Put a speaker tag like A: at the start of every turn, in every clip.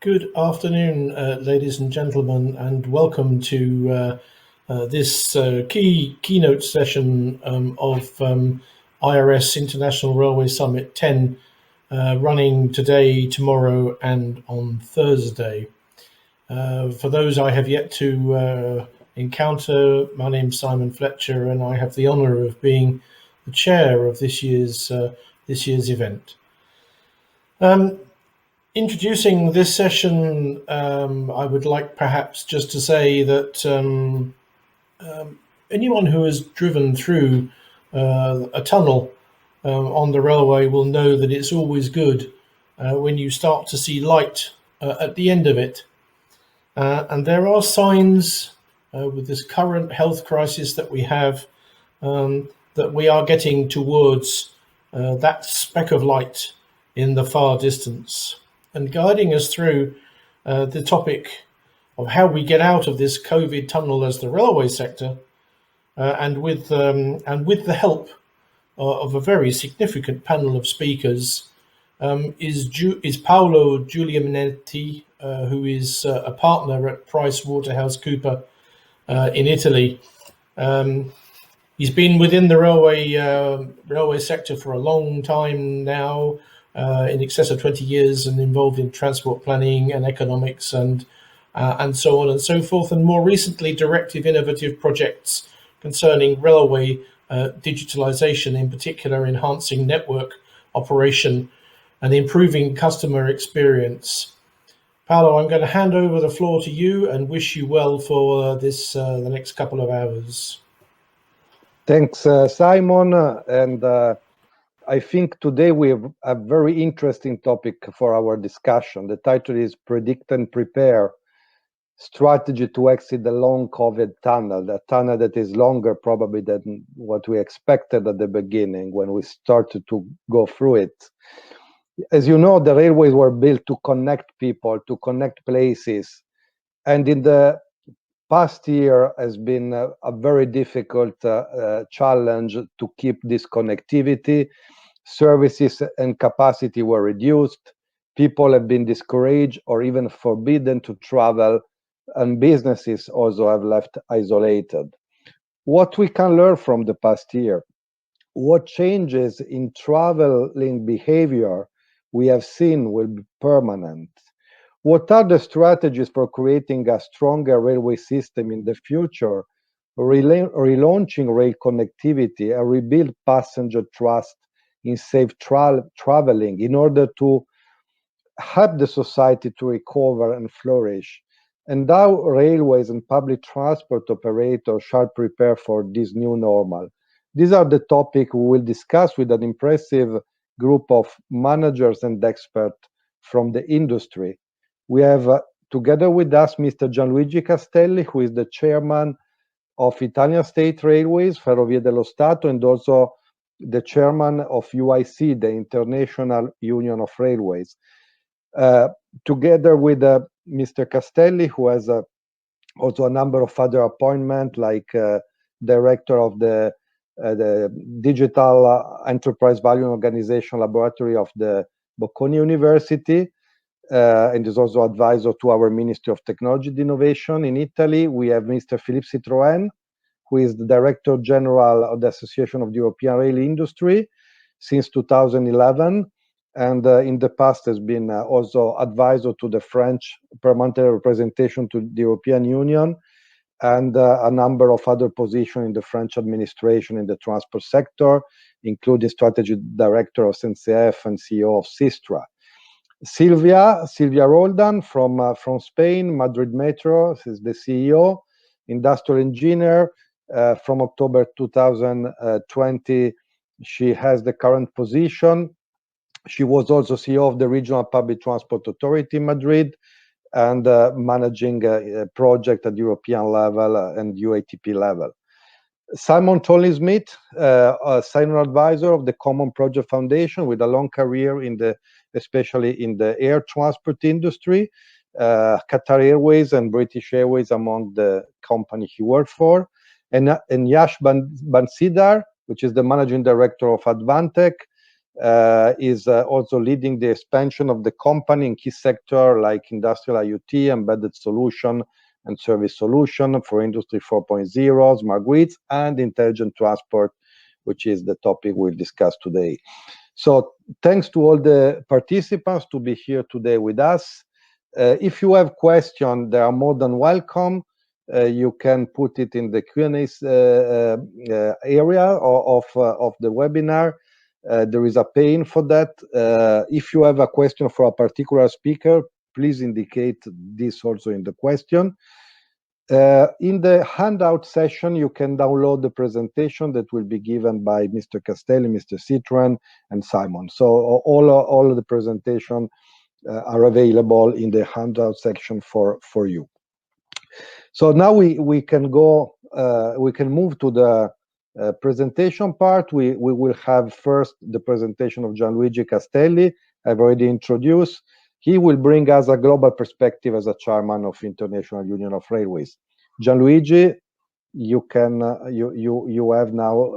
A: Good afternoon, ladies and gentlemen, and welcome to this keynote session of IRS International Railway Summit 10, running today, tomorrow, and on Thursday. For those I have yet to encounter, my name's Simon Fletcher, and I have the honour of being the chair of this year's event. Introducing this session, I would like perhaps just to say that anyone who has driven through a tunnel on the railway will know that it's always good when you start to see light at the end of it. And there are signs with this current health crisis that we have that we are getting towards that speck of light in the far distance. And guiding us through the topic of how we get out of this COVID tunnel as the railway sector, and with the help of a very significant panel of speakers, is Paolo Giulianetti, who is a partner at PricewaterhouseCoopers in Italy. He's been within the railway sector for a long time now. In excess of 20 years, and involved in transport planning and economics and so on and so forth, and more recently directed innovative projects concerning railway digitalization, in particular enhancing network operation and improving customer experience. Paolo, I'm going to hand over the floor to you and wish you well for the next couple of hours.
B: Thanks, Simon, and I think today we have a very interesting topic for our discussion. The title is Predict and Prepare, Strategy to Exit the Long COVID Tunnel, the tunnel that is longer probably than what we expected at the beginning when we started to go through it. As you know, the railways were built to connect people, to connect places, and in the past year has been a very difficult challenge to keep this connectivity. Services and capacity were reduced. People have been discouraged or even forbidden to travel, and businesses also have left isolated. What we can learn from the past year, what changes in traveling behavior we have seen will be permanent. What are the strategies for creating a stronger railway system in the future, relaunching rail connectivity, and rebuild passenger trust in safe traveling in order to help the society to recover and flourish? And how railways and public transport operators shall prepare for this new normal? These are the topics we will discuss with an impressive group of managers and experts from the industry. We have together with us Mr. Gianluigi Castelli, who is the chairman of Italian State Railways, Ferrovie dello Stato, and also the chairman of UIC, the International Union of Railways. Together with Mr. Castelli, who has also a number of other appointments, like director of the Digital Enterprise Value Organization Laboratory of the Bocconi University, and is also advisor to our Ministry of Technology and Innovation in Italy. We have Mr. Philippe Citroën, who is the Director General of the Association of the European Rail Industry since 2011, and in the past has been also advisor to the French permanent representation to the European Union, and a number of other positions in the French administration in the transport sector, including Strategy Director of SNCF and CEO of Sistra. Silvia Roldan from Spain, Madrid Metro, is the CEO, industrial engineer. From October 2020, she has the current position. She was also CEO of the Regional Public Transport Authority in Madrid, and managing a project at European level and UATP level. Simon Tolley-Smith, a senior advisor of the Common Project Foundation with a long career especially in the air transport industry, Qatar Airways and British Airways among the company he worked for, and Yash Bansidhar, which is the managing director of Advantech, is also leading the expansion of the company in key sectors like industrial IoT, embedded solution, and service solution for Industry 4.0, smart grids, and intelligent transport, which is the topic we'll discuss today. So thanks to all the participants to be here today with us. If you have questions, they are more than welcome. You can put it in the Q&A area of the webinar. There is a pane for that. If you have a question for a particular speaker, please indicate this also in the question. In the handout session, you can download the presentation that will be given by Mr. Castelli, Mr. Citron, and Simon. So all of the presentation are available in the handout section for you. So now we can go. We can move to the presentation part. We will have first the presentation of Gianluigi Castelli. I've already introduced. He will bring us a global perspective as a chairman of International Union of Railways. Gianluigi, you can you have now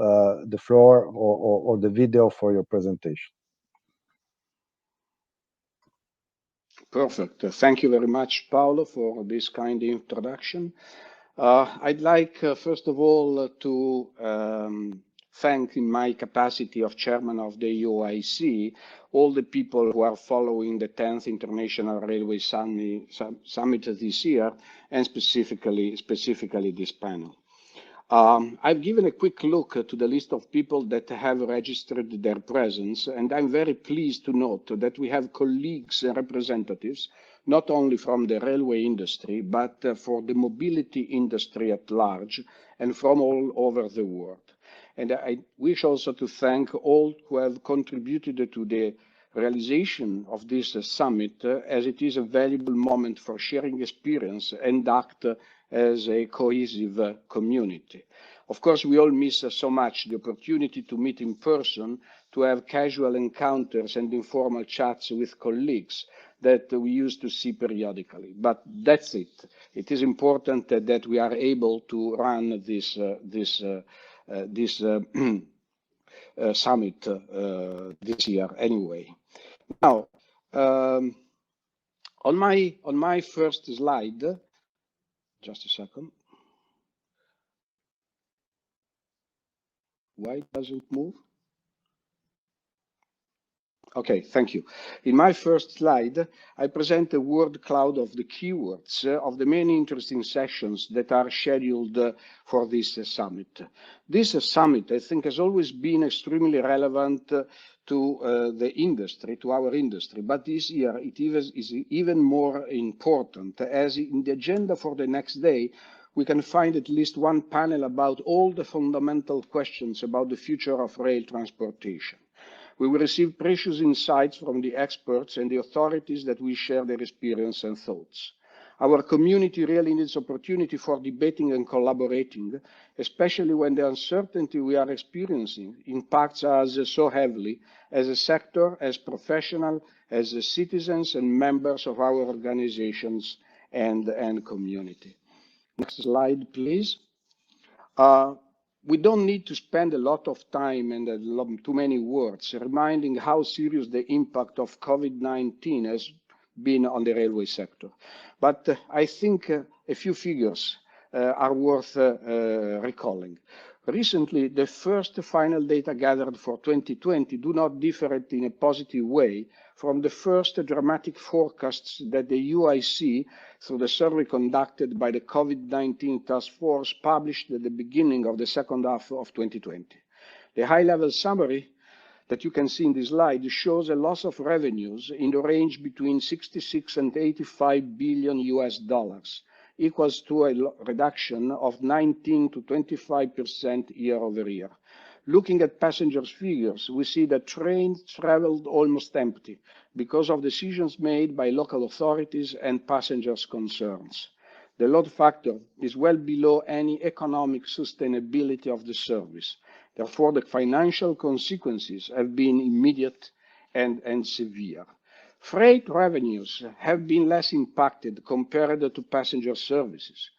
B: the floor or the video for your presentation.
C: Perfect. Thank you very much, Paolo, for this kind introduction. I'd like, first of all, to thank, in my capacity of chairman of the UIC, all the people who are following the 10th International Railway Summit this year, and specifically this panel. I've given a quick look to the list of people that have registered their presence, and I'm very pleased to note that we have colleagues and representatives, not only from the railway industry, but for the mobility industry at large, and from all over the world. And I wish also to thank all who have contributed to the realization of this summit, as it is a valuable moment for sharing experience and act as a cohesive community. Of course, we all miss so much the opportunity to meet in person, to have casual encounters and informal chats with colleagues that we used to see periodically. But that's it. It is important that we are able to run this summit this year anyway. Now, on my first slide, just a second. Why does it move? Okay, thank you. In my first slide, I present a word cloud of the keywords of the many interesting sessions that are scheduled for this summit. This summit, I think, has always been extremely relevant to the industry, to our industry, but this year it is even more important, as in the agenda for the next day, we can find at least one panel about all the fundamental questions about the future of rail transportation. We will receive precious insights from the experts and the authorities that will share their experience and thoughts. Our community really needs opportunity for debating and collaborating, especially when the uncertainty we are experiencing impacts us so heavily as a sector, as professionals, as citizens and members of our organizations and community. Next slide, please. We don't need to spend a lot of time and too many words reminding how serious the impact of COVID-19 has been on the railway sector. But I think a few figures are worth recalling. Recently, the first final data gathered for 2020 do not differ in a positive way from the first dramatic forecasts that the UIC, through the survey conducted by the COVID-19 task force, published at the beginning of the second half of 2020. The high-level summary that you can see in this slide shows a loss of revenues in the range between 66 and 85 billion US dollars, equals to a reduction of 19 to 25% year over year. Looking at passengers' figures, we see that trains traveled almost empty because of decisions made by local authorities and passengers' concerns. The load factor is well below any economic sustainability of the service. Therefore, the financial consequences have been immediate and severe. Freight revenues have been less impacted compared to passenger services.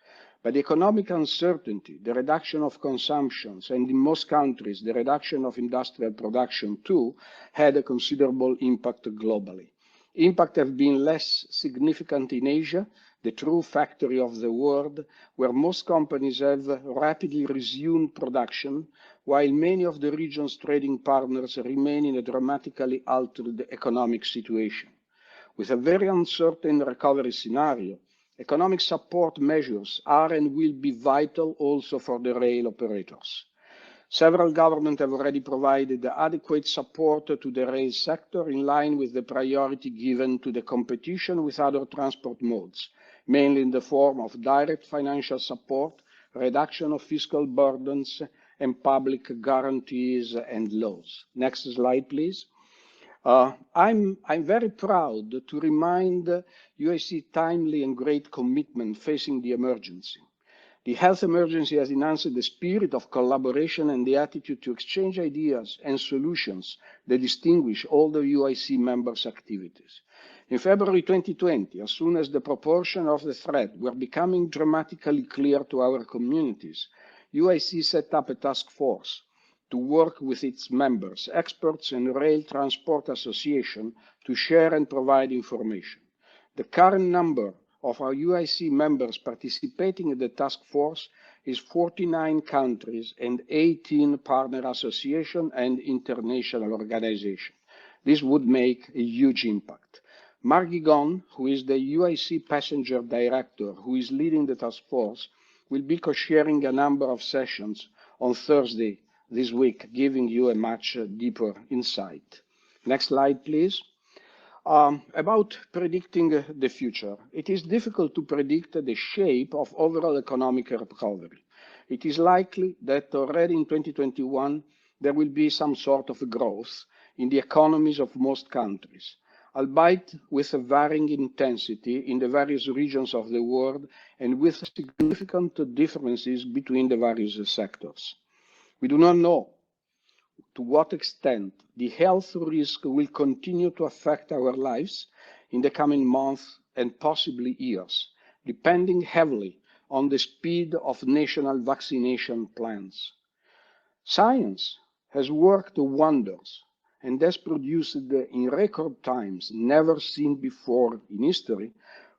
C: But the economic uncertainty, the reduction of consumptions, and in most countries, the reduction of industrial production too, had a considerable impact globally. Impact have been less significant in Asia, the true factory of the world, where most companies have rapidly resumed production, while many of the region's trading partners remain in a dramatically altered economic situation. With a very uncertain recovery scenario, economic support measures are and will be vital also for the rail operators. Several governments have already provided adequate support to the rail sector in line with the priority given to the competition with other transport modes, mainly in the form of direct financial support, reduction of fiscal burdens, and public guarantees and laws. Next slide, please. I'm very proud to remind UIC timely and great commitment facing the emergency. The health emergency has enhanced the spirit of collaboration and the attitude to exchange ideas and solutions that distinguish all the UIC members' activities. In February 2020, as soon as the proportion of the threat were becoming dramatically clear to our communities, UIC set up a task force to work with its members, experts and rail transport association to share and provide information. The current number of our UIC members participating in the task force is 49 countries and 18 partner associations and international organizations. This would make a huge impact. Mark Gigon, who is the UIC passenger director who is leading the task force, will be co-chairing a number of sessions on Thursday this week, giving you a much deeper insight. Next slide, please. About predicting the future. It is difficult to predict the shape of overall economic recovery. It is likely that already in 2021, there will be some sort of growth in the economies of most countries, albeit with a varying intensity in the various regions of the world and with significant differences between the various sectors. We do not know to what extent the health risk will continue to affect our lives in the coming months and possibly years, depending heavily on the speed of national vaccination plans. Science has worked wonders and has produced in record times, never seen before in history,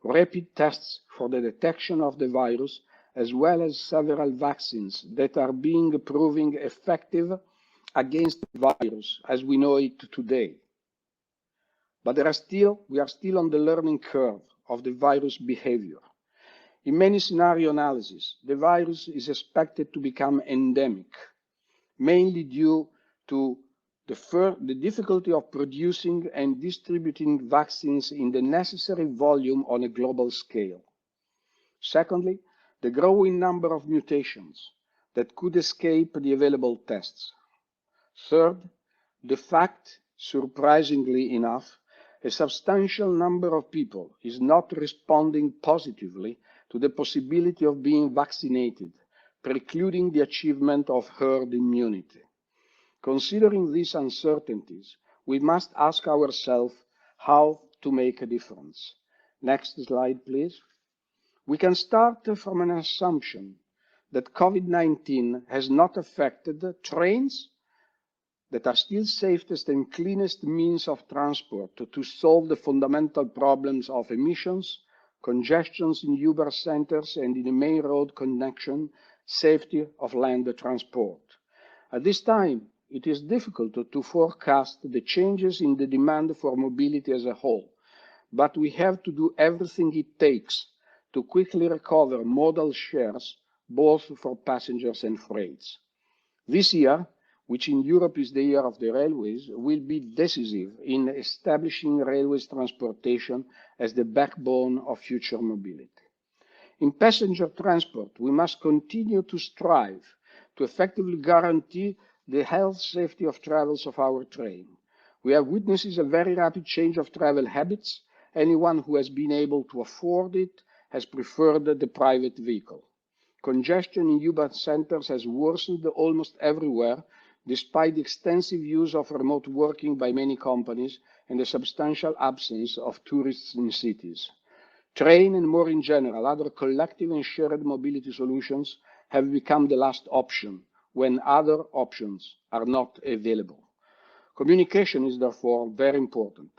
C: rapid tests for the detection of the virus, as well as several vaccines that are proving effective against the virus as we know it today. But we are still on the learning curve of the virus behavior. In many scenario analyses, the virus is expected to become endemic, mainly due to the difficulty of producing and distributing vaccines in the necessary volume on a global scale. Secondly, the growing number of mutations that could escape the available tests. Third, the fact, surprisingly enough, a substantial number of people is not responding positively to the possibility of being vaccinated, precluding the achievement of herd immunity. Considering these uncertainties, we must ask ourselves how to make a difference. Next slide, please. We can start from an assumption that COVID-19 has not affected trains that are still safest and cleanest means of transport to solve the fundamental problems of emissions, congestions in Uber centers and in the main road connection, safety of land transport. At this time, it is difficult to forecast the changes in the demand for mobility as a whole, but we have to do everything it takes to quickly recover modal shares, both for passengers and freights. This year, which in Europe is the year of the railways, will be decisive in establishing railways transportation as the backbone of future mobility. In passenger transport, we must continue to strive to effectively guarantee the health safety of travels of our train. We have witnessed a very rapid change of travel habits. Anyone who has been able to afford it has preferred the private vehicle. Congestion in Uber centers has worsened almost everywhere, despite the extensive use of remote working by many companies and the substantial absence of tourists in cities. Train and more in general, other collective and shared mobility solutions have become the last option when other options are not available. Communication is therefore very important.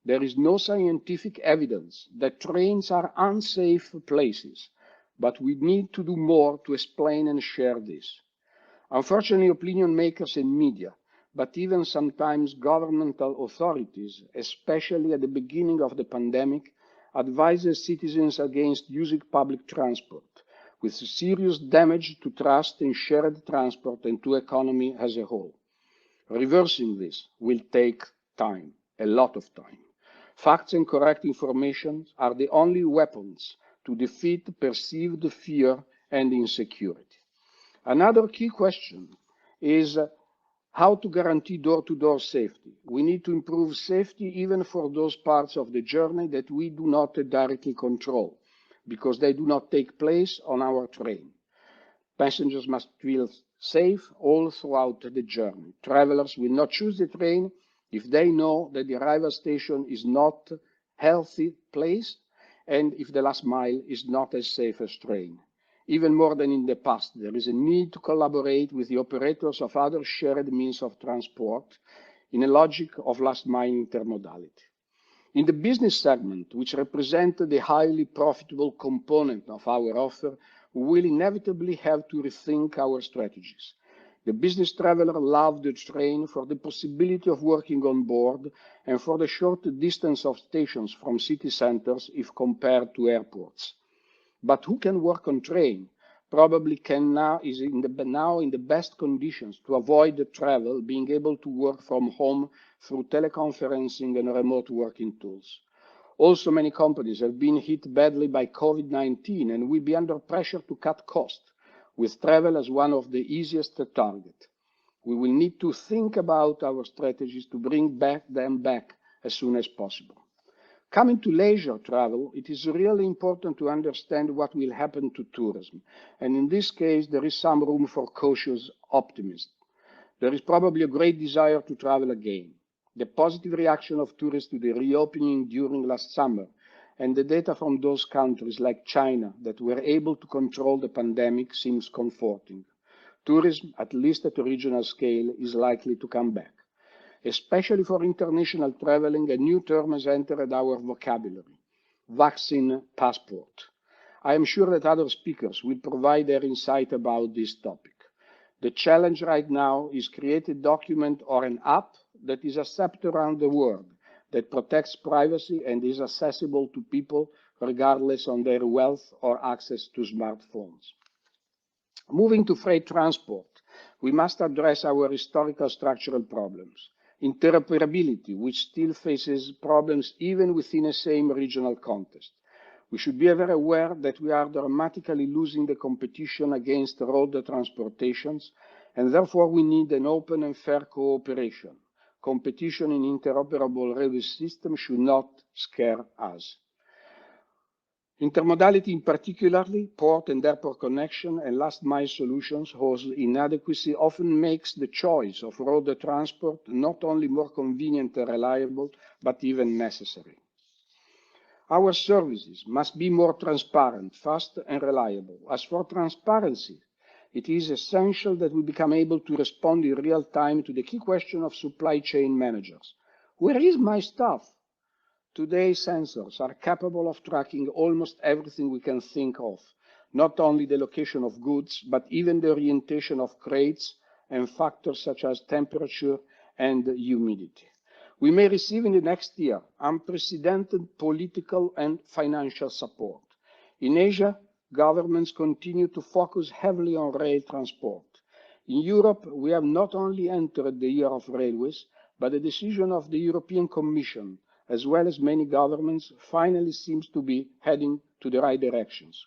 C: There is no scientific evidence that trains are unsafe places, but we need to do more to explain and share this. Unfortunately, opinion makers and media, but even sometimes governmental authorities, especially at the beginning of the pandemic, advises citizens against using public transport, with serious damage to trust in shared transport and to economy as a whole. Reversing this will take time, a lot of time. Facts and correct information are the only weapons to defeat perceived fear and insecurity. Another key question is how to guarantee door-to-door safety. We need to improve safety even for those parts of the journey that we do not directly control, because they do not take place on our train. Passengers must feel safe all throughout the journey. Travelers will not choose the train if they know that the arrival station is not a healthy place and if the last mile is not as safe as train. Even more than in the past, there is a need to collaborate with the operators of other shared means of transport in a logic of last mile intermodality. In the business segment, which represents the highly profitable component of our offer, we will inevitably have to rethink our strategies. The business traveler loves the train for the possibility of working on board and for the short distance of stations from city centers if compared to airports. But who can work on train probably is in the best conditions to avoid the travel, being able to work from home through teleconferencing and remote working tools. Also, many companies have been hit badly by COVID-19 and will be under pressure to cut costs, with travel as one of the easiest targets. We will need to think about our strategies to bring them back as soon as possible. Coming to leisure travel, it is really important to understand what will happen to tourism. And in this case, there is some room for cautious optimism. There is probably a great desire to travel again. The positive reaction of tourists to the reopening during last summer and the data from those countries like China that were able to control the pandemic seems comforting. Tourism, at least at a regional scale, is likely to come back. Especially for international traveling, a new term has entered our vocabulary: vaccine passport. I am sure that other speakers will provide their insight about this topic. The challenge right now is create a document or an app that is accepted around the world, that protects privacy and is accessible to people regardless of their wealth or access to smartphones. Moving to freight transport, we must address our historical structural problems. Interoperability, which still faces problems even within a same regional context. We should be very aware that we are dramatically losing the competition against road transportations, and therefore we need an open and fair cooperation. Competition in interoperable railway systems should not scare us. Intermodality, in particular, port and airport connection and last mile solutions whose inadequacy often makes the choice of road transport not only more convenient and reliable, but even necessary. Our services must be more transparent, fast and reliable. As for transparency, it is essential that we become able to respond in real time to the key question of supply chain managers. Where is my stuff? Today's sensors are capable of tracking almost everything we can think of, not only the location of goods, but even the orientation of crates and factors such as temperature and humidity. We may receive in the next year unprecedented political and financial support. In Asia, governments continue to focus heavily on rail transport. In Europe, we have not only entered the year of railways, but the decision of the European Commission, as well as many governments, finally seems to be heading to the right directions,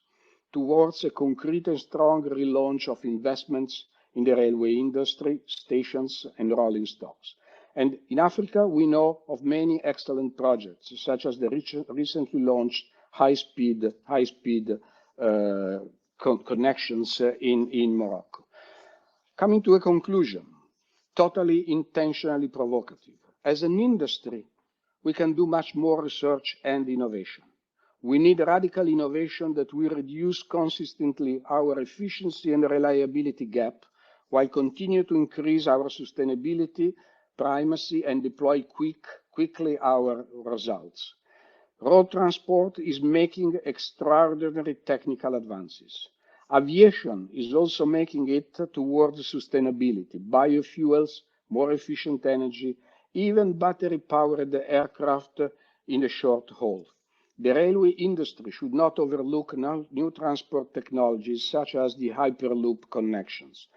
C: towards a concrete and strong relaunch of investments in the railway industry, stations, and rolling stocks. And in Africa, we know of many excellent projects, such as the recently launched high-speed connections in Morocco. Coming to a conclusion, totally intentionally provocative. As an industry, we can do much more research and innovation. We need radical innovation that will reduce consistently our efficiency and reliability gap while continue to increase our sustainability, primacy, and deploy quickly our results. Road transport is making extraordinary technical advances. Aviation is also making it towards sustainability, biofuels, more efficient energy, even battery-powered aircraft in the short haul. The railway industry should not overlook new transport technologies such as the Hyperloop connections.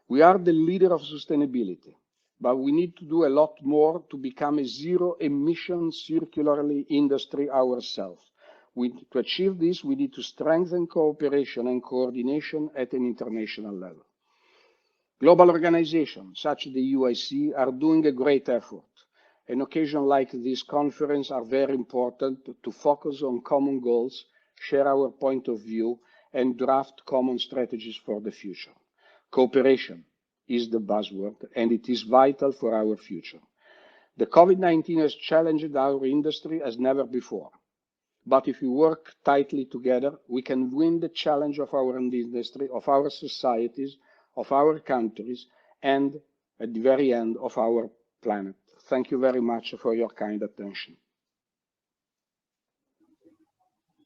C: We are the leader of sustainability, but we need to do a lot more to become a zero-emission circularly industry ourselves. To achieve this, we need to strengthen cooperation and coordination at an international level. Global organizations such as the UIC are doing a great effort. An occasion like this conference are very important to focus on common goals, share our point of view, and draft common strategies for the future. Cooperation is the buzzword, and it is vital for our future. The COVID-19 has challenged our industry as never before. But if we work tightly together, we can win the challenge of our industry, of our societies, of our countries, and at the very end of our planet. Thank you very much for your kind attention.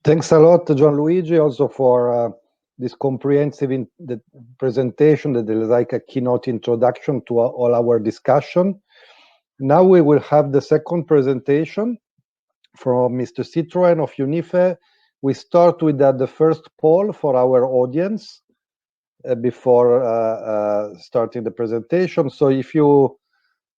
B: Thanks a lot, Gianluigi, also for this comprehensive presentation that is like a keynote introduction to all our discussion. Now we will have the second presentation from Mr. Citroen of Unife. We start with the first poll for our audience before starting the presentation. So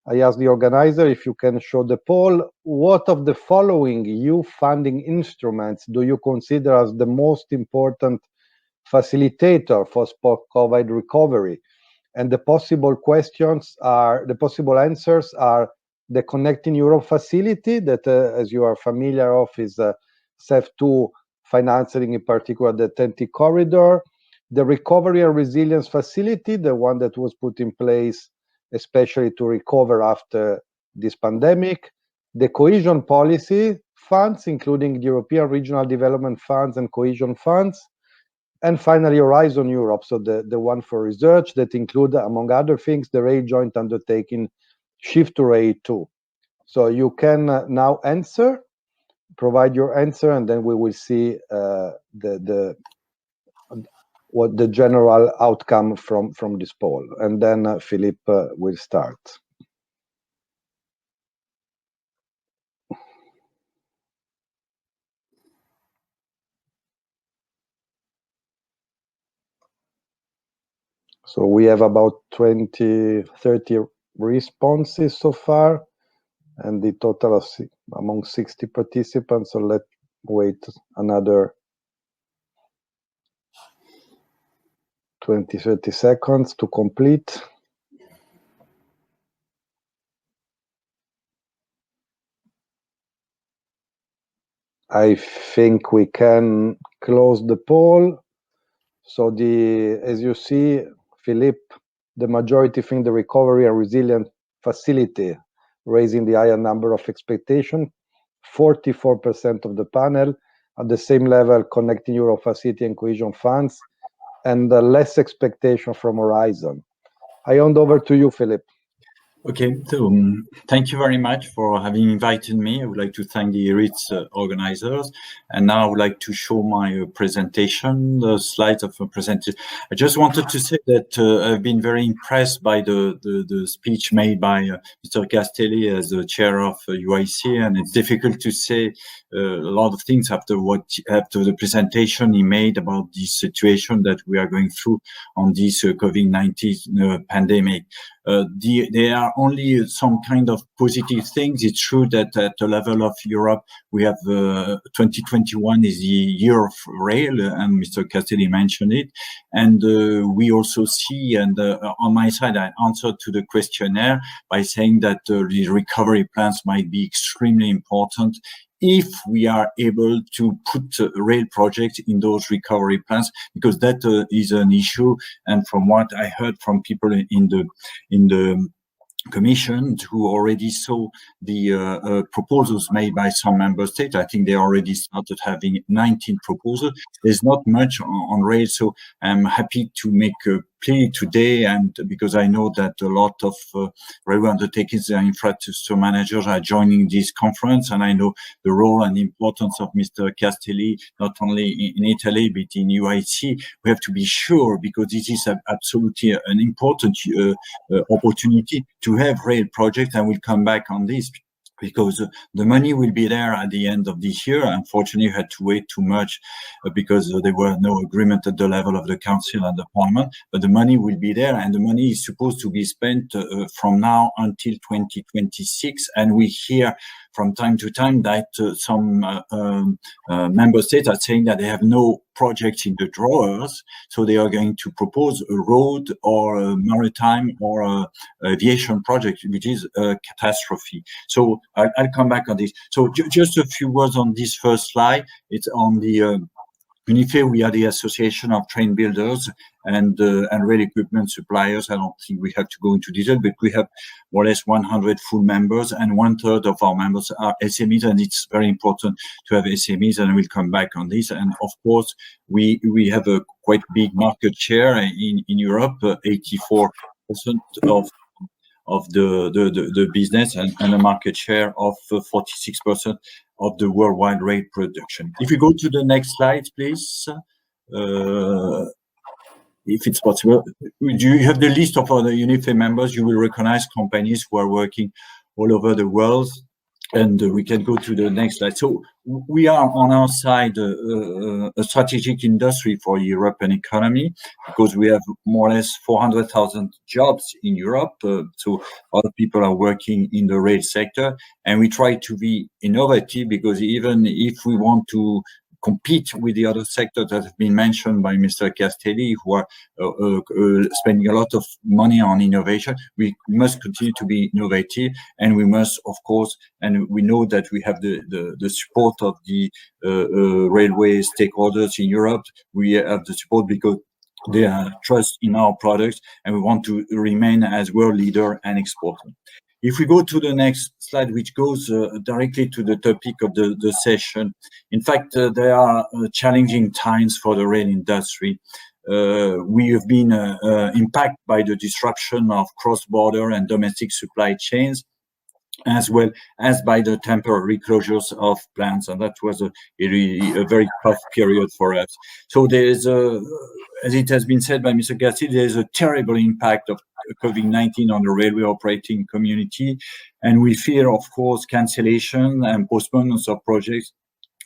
B: I ask the organizer if you can show the poll. What of the following EU funding instruments do you consider as the most important facilitator for post-COVID recovery? And the possible answers are the Connecting Europe facility that, as you are familiar of, is CEF2 financing, in particular the TEN-T corridor, the Recovery and Resilience Facility, the one that was put in place especially to recover after this pandemic, the cohesion policy funds, including the European Regional Development Funds and cohesion funds, and finally Horizon Europe, so the one for research that include, among other things, the Rail Joint Undertaking Shift to Rail 2. So you can now provide your answer, and then we will see what the general outcome from this poll. And then Philippe will start. So we have about 30 responses so far, and the total of among 60 participants. So let's wait another 20-30 seconds to complete. I think we can close the poll. So as you see, Philippe, the majority think the Recovery and Resilience Facility, raising the higher number of expectation, 44% of the panel, at the same level Connecting Europe Facility and cohesion funds, and less expectation from Horizon. I hand over to you, Philippe.
D: Okay, so thank you very much for having invited me. I would like to thank the RITS organizers. And now I would like to show my presentation, the slides of a presentation. I just wanted to say that I've been very impressed by the speech made by Mr. Castelli as the chair of UIC, and it's difficult to say a lot of things after the presentation he made about this situation that we are going through on this COVID-19 pandemic. There are only some kind of positive things. It's true that at the level of Europe, we have 2021 is the year of rail, and Mr. Castelli mentioned it. And we also see, and on my side, I answered to the questionnaire by saying that the recovery plans might be extremely important if we are able to put rail projects in those recovery plans, because that is an issue. And from what I heard from people in the Commission, who already saw the proposals made by some member states. I think they already started having 19 proposals. There's not much on rail, so I'm happy to make a plea today, and because I know that a lot of railway undertakings and infrastructure managers are joining this conference, and I know the role and importance of Mr. Castelli, not only in Italy, but in UIC. We have to be sure, because this is absolutely an important opportunity to have rail projects, and we'll come back on this, because the money will be there at the end of this year. Unfortunately, we had to wait too much because there were no agreement at the level of the council and the parliament, but the money will be there, and the money is supposed to be spent from now until 2026. And we hear from time to time that some member states are saying that they have no projects in the drawers, so they are going to propose a road or a maritime or a aviation project, which is a catastrophe. So I'll come back on this. So just a few words on this first slide. It's on the UNIFE. We are the Association of Train Builders and rail equipment suppliers. I don't think we have to go into detail, but we have more or less 100 full members, and 1/3 of our members are SMEs, and it's very important to have SMEs, and we'll come back on this. And of course, we have a quite big market share in Europe, 84% of the business, and a market share of 46% of the worldwide rail production. If you go to the next slide, please. If it's possible, you have the list of other UNIFE members. You will recognize companies who are working all over the world, and we can go to the next slide. So we are on our side a strategic industry for European economy, because we have more or less 400,000 jobs in Europe. So other people are working in the rail sector, and we try to be innovative, because even if we want to compete with the other sectors that have been mentioned by Mr. Castelli, who are spending a lot of money on innovation, we must continue to be innovative, and we must, of course, and we know that we have the support of the railway stakeholders in Europe. We have the support because they trust in our products, and we want to remain as world leader and exporter. If we go to the next slide, which goes directly to the topic of the session, in fact, there are challenging times for the rail industry. We have been impacted by the disruption of cross-border and domestic supply chains, as well as by the temporary closures of plants, and that was a very tough period for us. So there is as it has been said by Mr. Gassi, there is a terrible impact of COVID-19 on the railway operating community, and we fear, of course, cancellation and postponements of projects,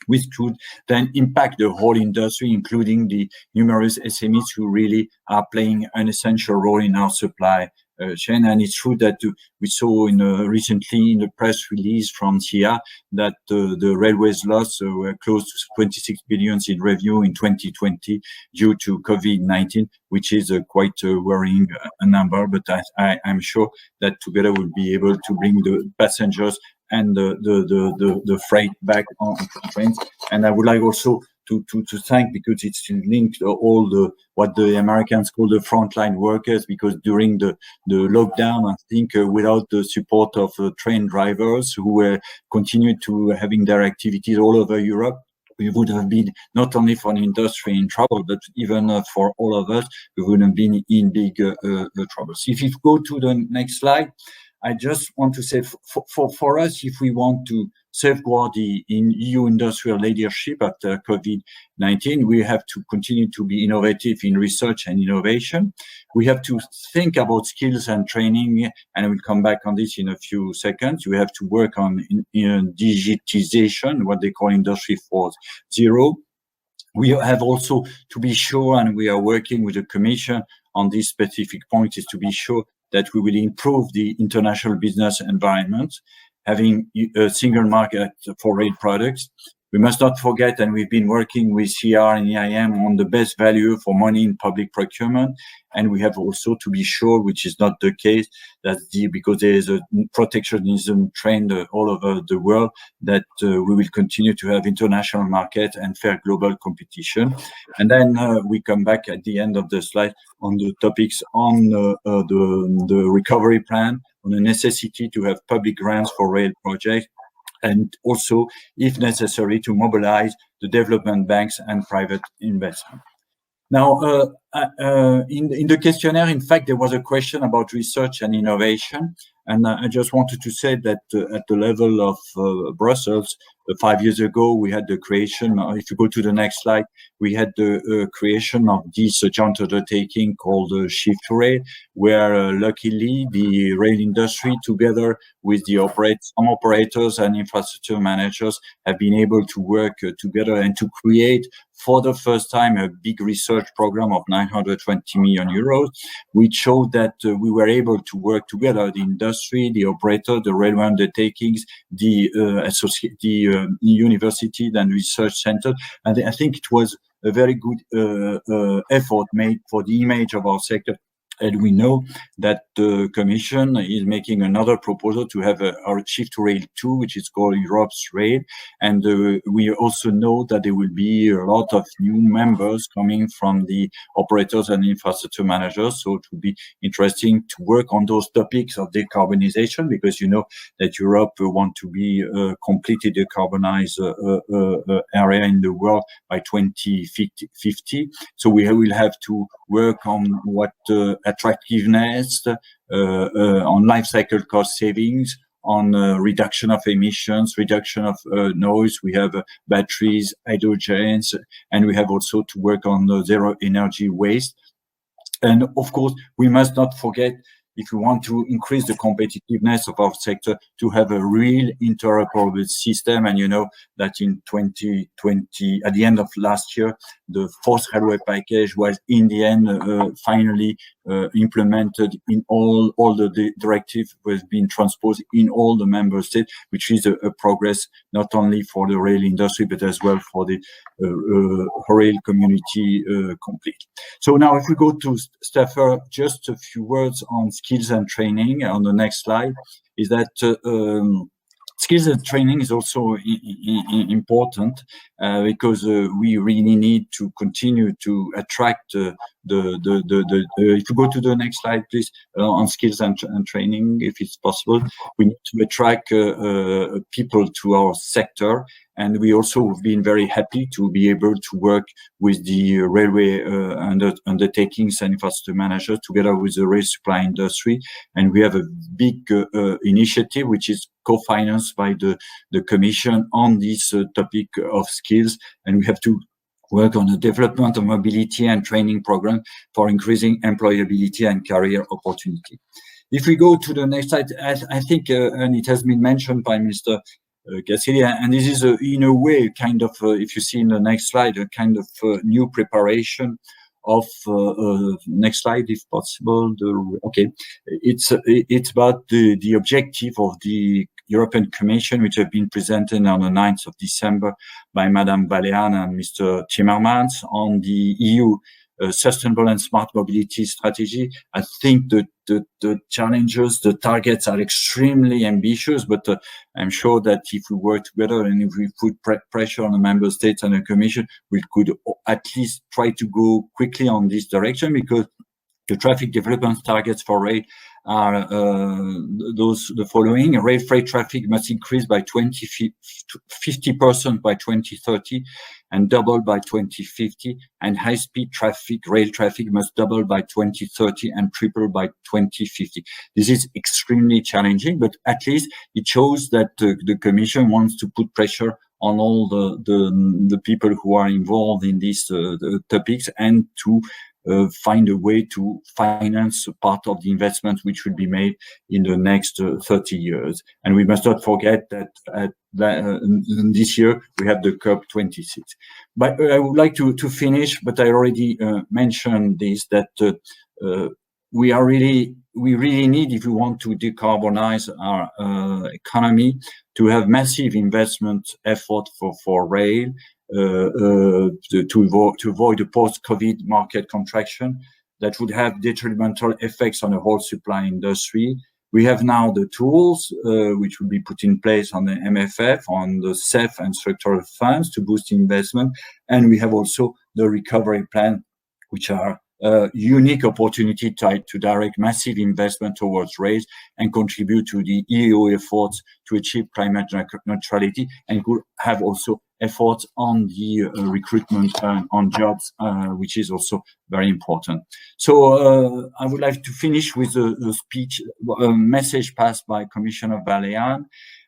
D: which could then impact the whole industry, including the numerous SMEs who really are playing an essential role in our supply chain. And it's true that we saw recently in the press release from SIA that the railways lost were close to 26 billion in revenue in 2020 due to COVID-19, which is quite a worrying number. But I'm sure that together we'll be able to bring the passengers and the freight back on trains. And I would like also to thank, because it's linked all what the Americans call the frontline workers, because during the lockdown, I think without the support of train drivers who continued to having their activities all over Europe, we would have been not only for the industry in trouble, but even for all of us, we would have been in big trouble. So if you go to the next slide, I just want to say for us, if we want to safeguard the EU industrial leadership after COVID-19, we have to continue to be innovative in research and innovation. We have to think about skills and training, and we'll come back on this in a few seconds. We have to work on digitization, what they call Industry 4.0. We have also to be sure, and we are working with the Commission on this specific point, is to be sure that we will improve the international business environment, having a single market for rail products. We must not forget, and we've been working with CR and EIM on the best value for money in public procurement. And we have also to be sure, which is not the case, that because there is a protectionism trend all over the world, that we will continue to have international market and fair global competition. And then we come back at the end of the slide on the topics on the recovery plan, on the necessity to have public grants for rail projects, and also, if necessary, to mobilize the development banks and private investment. Now, in the questionnaire, in fact, there was a question about research and innovation. And I just wanted to say that at the level of Brussels, 5 years ago, we had the creation, if you go to the next slide, we had the creation of this joint undertaking called Shift to Rail, where luckily the rail industry, together with the some operators and infrastructure managers, have been able to work together and to create for the first time a big research program of 920 million euros, which showed that we were able to work together, the industry, the operator, the railway undertakings, the university and research center. And I think it was a very good effort made for the image of our sector. And we know that the Commission is making another proposal to have our Shift to Rail 2, which is called Europe's Rail. And we also know that there will be a lot of new members coming from the operators and infrastructure managers. So it will be interesting to work on those topics of decarbonization, because you know that Europe wants to be a completely decarbonized area in the world by 2050. So we will have to work on what attractiveness, on life cycle cost savings, on reduction of emissions, reduction of noise. We have batteries, hydrogens, and we have also to work on zero energy waste. And of course, we must not forget, if we want to increase the competitiveness of our sector, to have a real interoperable system. And you know that in 2020, at the end of last year, the fourth railway package was in the end finally implemented in all the directive was being transposed in all the member states, which is a progress not only for the rail industry, but as well for the rail community complete. So now if we go to Stafford, just a few words on skills and training on the next slide, is that skills and training is also important because we really need to continue to attract if you go to the next slide, please, on skills and training, if it's possible. We need to attract people to our sector. And we also have been very happy to be able to work with the railway undertakings and infrastructure managers together with the rail supply industry. And we have a big initiative which is co-financed by the Commission on this topic of skills. And we have to work on the development of mobility and training program for increasing employability and career opportunity. If we go to the next slide, I think, and it has been mentioned by Mr. Cassidy, and this is in a way kind of, if you see in the next slide, a kind of new preparation of next slide, if possible. Okay, it's about the objective of the European Commission, which have been presented on the 9th of December by Madame Balean and Mr. Timmermans on the EU sustainable and smart mobility strategy. I think that the challenges, the targets are extremely ambitious, but I'm sure that if we work together and if we put pressure on the member states and the Commission, we could at least try to go quickly on this direction, because the traffic development targets for rail are the following. Rail freight traffic must increase by 50% by 2030 and double by 2050. And high-speed traffic, rail traffic must double by 2030 and triple by 2050. This is extremely challenging, but at least it shows that the Commission wants to put pressure on all the people who are involved in these topics, and to find a way to finance part of the investment which will be made in the next 30 years. And we must not forget that this year we have the COP26. But I would like to finish, but I already mentioned this, that we really need, if we want to decarbonize our economy, to have massive investment effort for rail, to avoid the post-COVID market contraction that would have detrimental effects on the whole supply industry. We have now the tools which will be put in place on the MFF, on the CEF and structural funds to boost investment. And we have also the recovery plan, which are unique opportunity to direct massive investment towards rails and contribute to the EU efforts to achieve climate neutrality, and could have also efforts on the recruitment on jobs, which is also very important. So I would like to finish with a speech, a message passed by Commissioner Vălean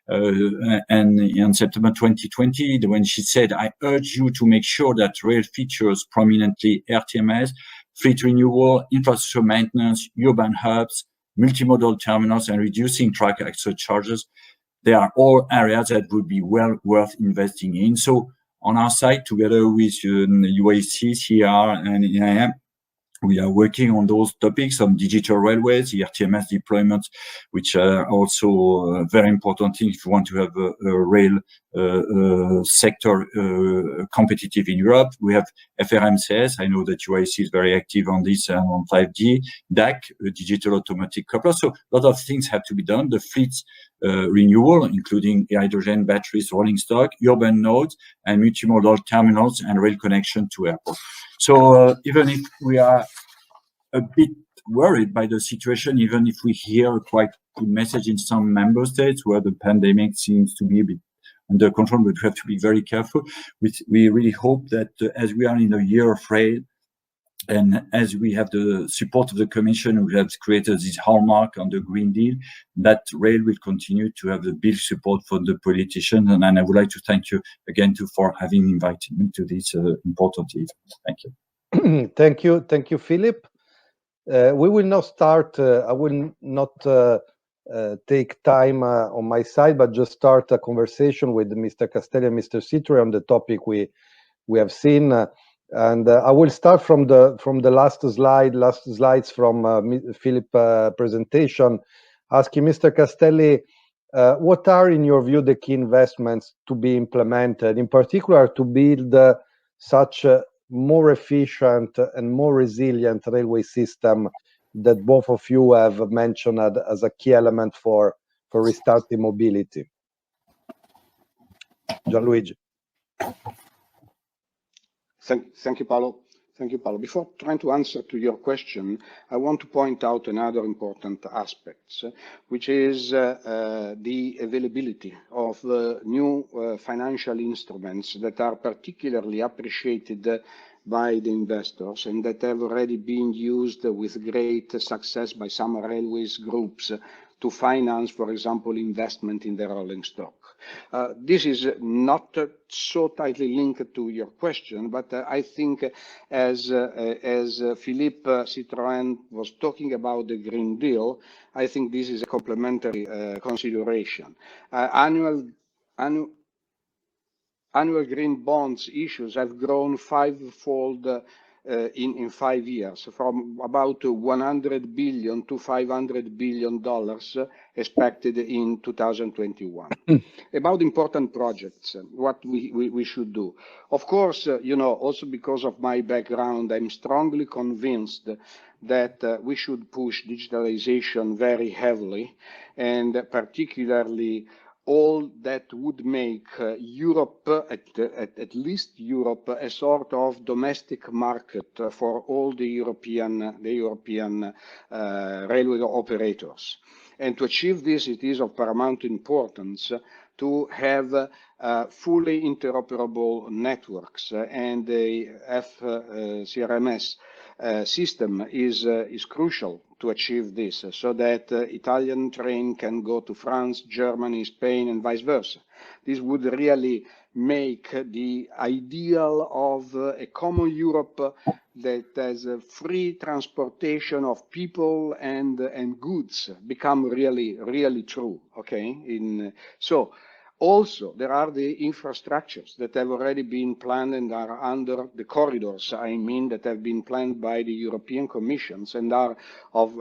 D: and in September 2020, when she said, "I urge you to make sure that rail features prominently RTMS, fleet renewal, infrastructure maintenance, urban hubs, multimodal terminals, and reducing track access charges. They are all areas that would be well worth investing in." So on our side, together with UAC, CR, and EIM, we are working on those topics on digital railways, the RTMS deployment, which are also very important thing if you want to have a rail sector competitive in Europe. We have FRMCS. I know that UIC is very active on this and on 5G, DAC, digital automatic coupler. So a lot of things have to be done. The fleet renewal, including hydrogen batteries, rolling stock, urban nodes, and multimodal terminals and rail connection to airports. So even if we are a bit worried by the situation, even if we hear a quite good message in some member states where the pandemic seems to be a bit under control, but we have to be very careful. We really hope that as we are in a year of rail, and as we have the support of the Commission, we have created this hallmark on the Green Deal, that rail will continue to have the big support for the politicians. And I would like to thank you again for having invited me to this important event. Thank you.
B: Thank you, Philip. We will now start. I will not take time on my side, but just start a conversation with Mr. Castelli and Mr. Citre on the topic we have seen. And I will start from the last slides from Philip's presentation, asking Mr. Castelli, what are, in your view, the key investments to be implemented, in particular to build such a more efficient and more resilient railway system that both of you have mentioned as a key element for restarting mobility? Gianluigi.
C: Thank you, Paolo. Thank you, Paolo. Before trying to answer to your question, I want to point out another important aspect, which is the availability of new financial instruments that are particularly appreciated by the investors and that have already been used with great success by some railways groups to finance, for example, investment in the rolling stock. This is not so tightly linked to your question, but I think as Philippe Citroën was talking about the Green Deal, I think this is a complementary consideration. Annual green bonds issues have grown fivefold in 5 years, from about 100 billion to $500 billion expected in 2021. About important projects, what we should do. Of course, also because of my background, I'm strongly convinced that we should push digitalization very heavily, and particularly all that would make Europe, at least Europe, a sort of domestic market for all the European railway operators. And to achieve this, it is of paramount importance to have fully interoperable networks, and the FCRMS system is crucial to achieve this, so that Italian train can go to France, Germany, Spain, and vice versa. This would really make the ideal of a common Europe that has a free transportation of people and goods become really true. Okay, so. Also, there are the infrastructures that have already been planned and are under the corridors, that have been planned by the European Commission and are of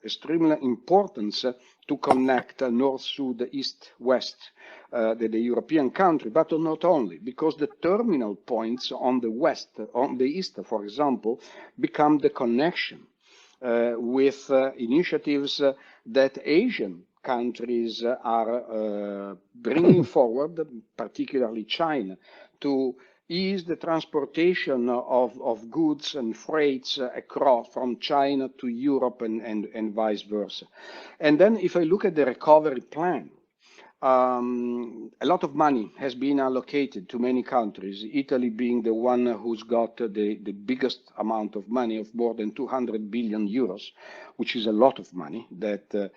C: extreme importance to connect north, south, east, west, the European country, but not only, because the terminal points on the west, on the east, for example, become the connection with initiatives that Asian countries are bringing forward, particularly China, to is the transportation of goods and freights across from China to Europe and vice versa. And then if I look at the recovery plan, a lot of money has been allocated to many countries, Italy being the one who's got the biggest amount of money of more than 200 billion euros, which is a lot of money that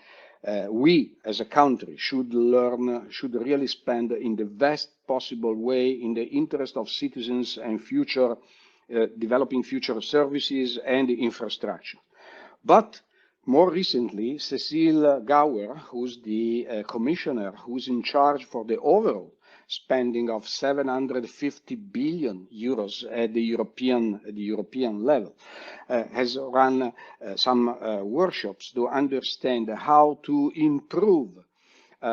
C: we as a country should really spend in the best possible way in the interest of citizens and future, developing future services and infrastructure. But more recently, Cecile Gauer, who's the commissioner who's in charge for the overall spending of 750 billion euros at the European level, has run some workshops to understand how to improve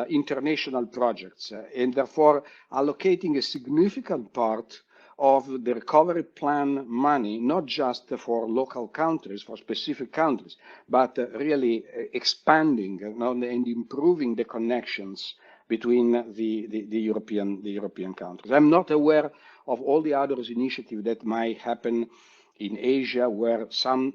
C: international projects and therefore allocating a significant part of the recovery plan money, not just for local countries, for specific countries, but really expanding and improving the connections between the European countries. I'm not aware of all the other initiatives that might happen in Asia, where some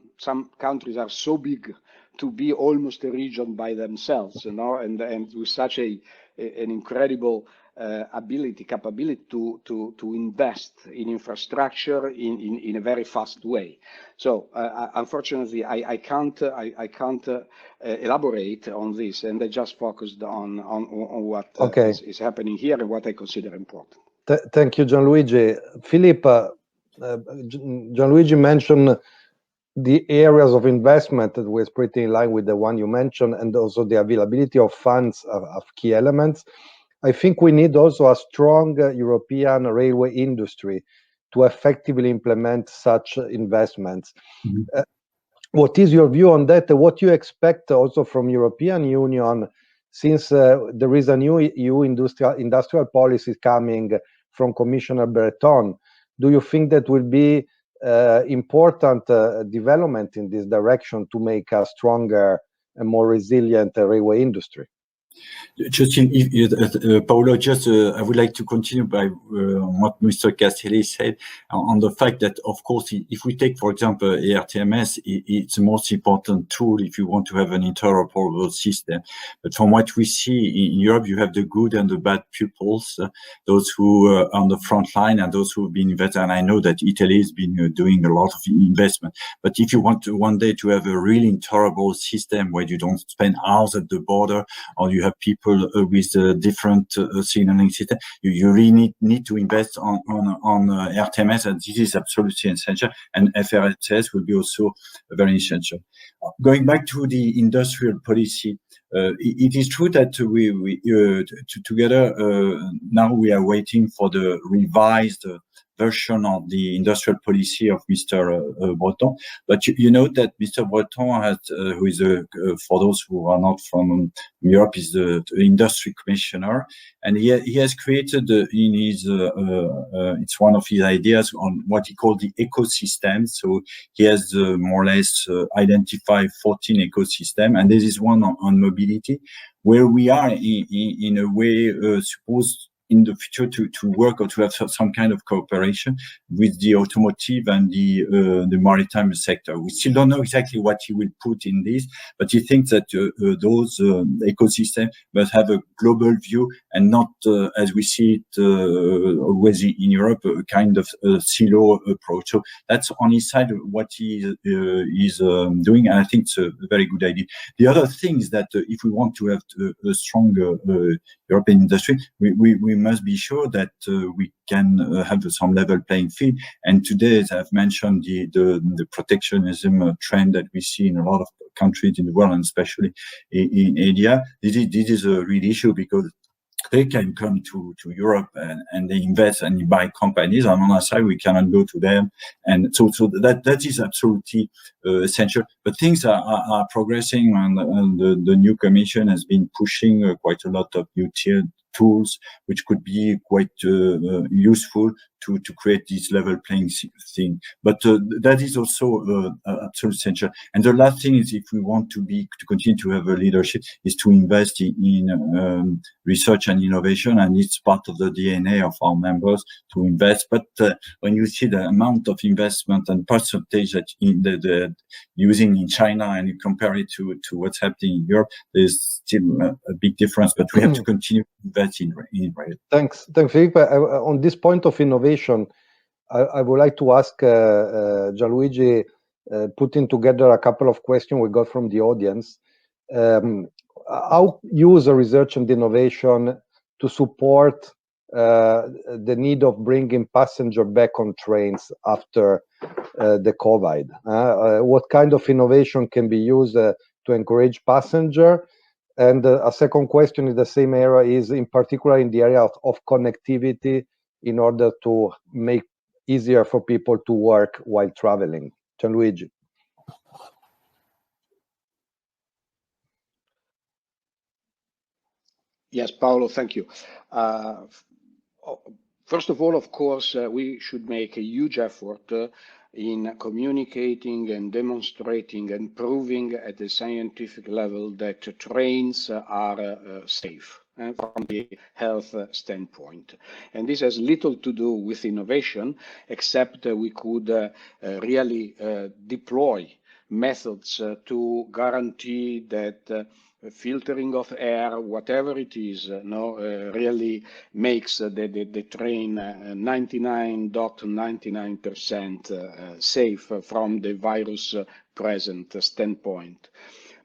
C: countries are so big to be almost a region by themselves, and with such an incredible capability to invest in infrastructure in a very fast way. So unfortunately, I can't elaborate on this, and I just focused on what is happening here and what I consider important.
B: Thank you, Gianluigi. Philippe, Gianluigi mentioned the areas of investment that was pretty in line with the one you mentioned, and also the availability of funds of key elements. I think we need also a strong European railway industry to effectively implement such investments. Mm-hmm. What is your view on that? What you expect also from European Union, since there is a new EU industrial policy coming from Commissioner Breton? Do you think that will be important development in this direction to make a stronger and more resilient railway industry?
D: Just Paolo, I would like to continue by what Mr. Castelli said on the fact that, of course, if we take, for example, ERTMS, it's the most important tool if you want to have an interoperable system. But from what we see in Europe, you have the good and the bad pupils, those who are on the front line and those who have been invested. And I know that Italy has been doing a lot of investment. But if you want to one day to have a really interoperable system where you don't spend hours at the border, or you have people with different signaling system, you really need to invest on RTMS, and this is absolutely essential. And FRSS will be also very essential. Going back to the industrial policy, it is true that we together now we are waiting for the revised version of the industrial policy of Mr. Breton. But you know that Mr. Breton has, who is for those who are not from Europe, is the industry commissioner, and he has created in his it's one of his ideas on what he called the ecosystem. So he has more or less identified 14 ecosystems, and this is one on mobility, where we are in a way supposed in the future to work or to have some kind of cooperation with the automotive and the maritime sector. We still don't know exactly what he will put in this, but he thinks that those ecosystems must have a global view and not, as we see it always in Europe, a kind of silo approach. So that's on his side what he is doing, and I think it's a very good idea. The other thing is that if we want to have a stronger European industry, we must be sure that we can have some level playing field. And today, as I've mentioned, the protectionism trend that we see in a lot of countries in the world, and especially in Asia, this is a real issue, because they can come to Europe and they invest and buy companies. And on our side, we cannot go to them. And so that is absolutely essential. But things are progressing, and the new commission has been pushing quite a lot of new tools, which could be quite useful to create this level playing thing. But that is also absolutely essential. And the last thing is, if we want to continue to have a leadership, is to invest in research and innovation, and it's part of the DNA of our members to invest. But when you see the amount of investment and percentage that in the using in China, and you compare it to what's happening in Europe, there's still a big difference. But we have to continue to invest in rail.
B: Thanks, Philippe. On this point of innovation, I would like to ask Gianluigi, putting together a couple of questions we got from the audience. How use research and innovation to support the need of bringing passenger back on trains after the COVID? What kind of innovation can be used to encourage passenger? And a second question in the same area is, in particular, in the area of connectivity, in order to make easier for people to work while traveling. Gianluigi.
C: Yes, Paolo, thank you. First of all, of course, we should make a huge effort in communicating and demonstrating and proving at the scientific level that trains are safe from the health standpoint. And this has little to do with innovation, except we could really deploy methods to guarantee that filtering of air, whatever it is, really makes the train 99.99% safe from the virus present standpoint.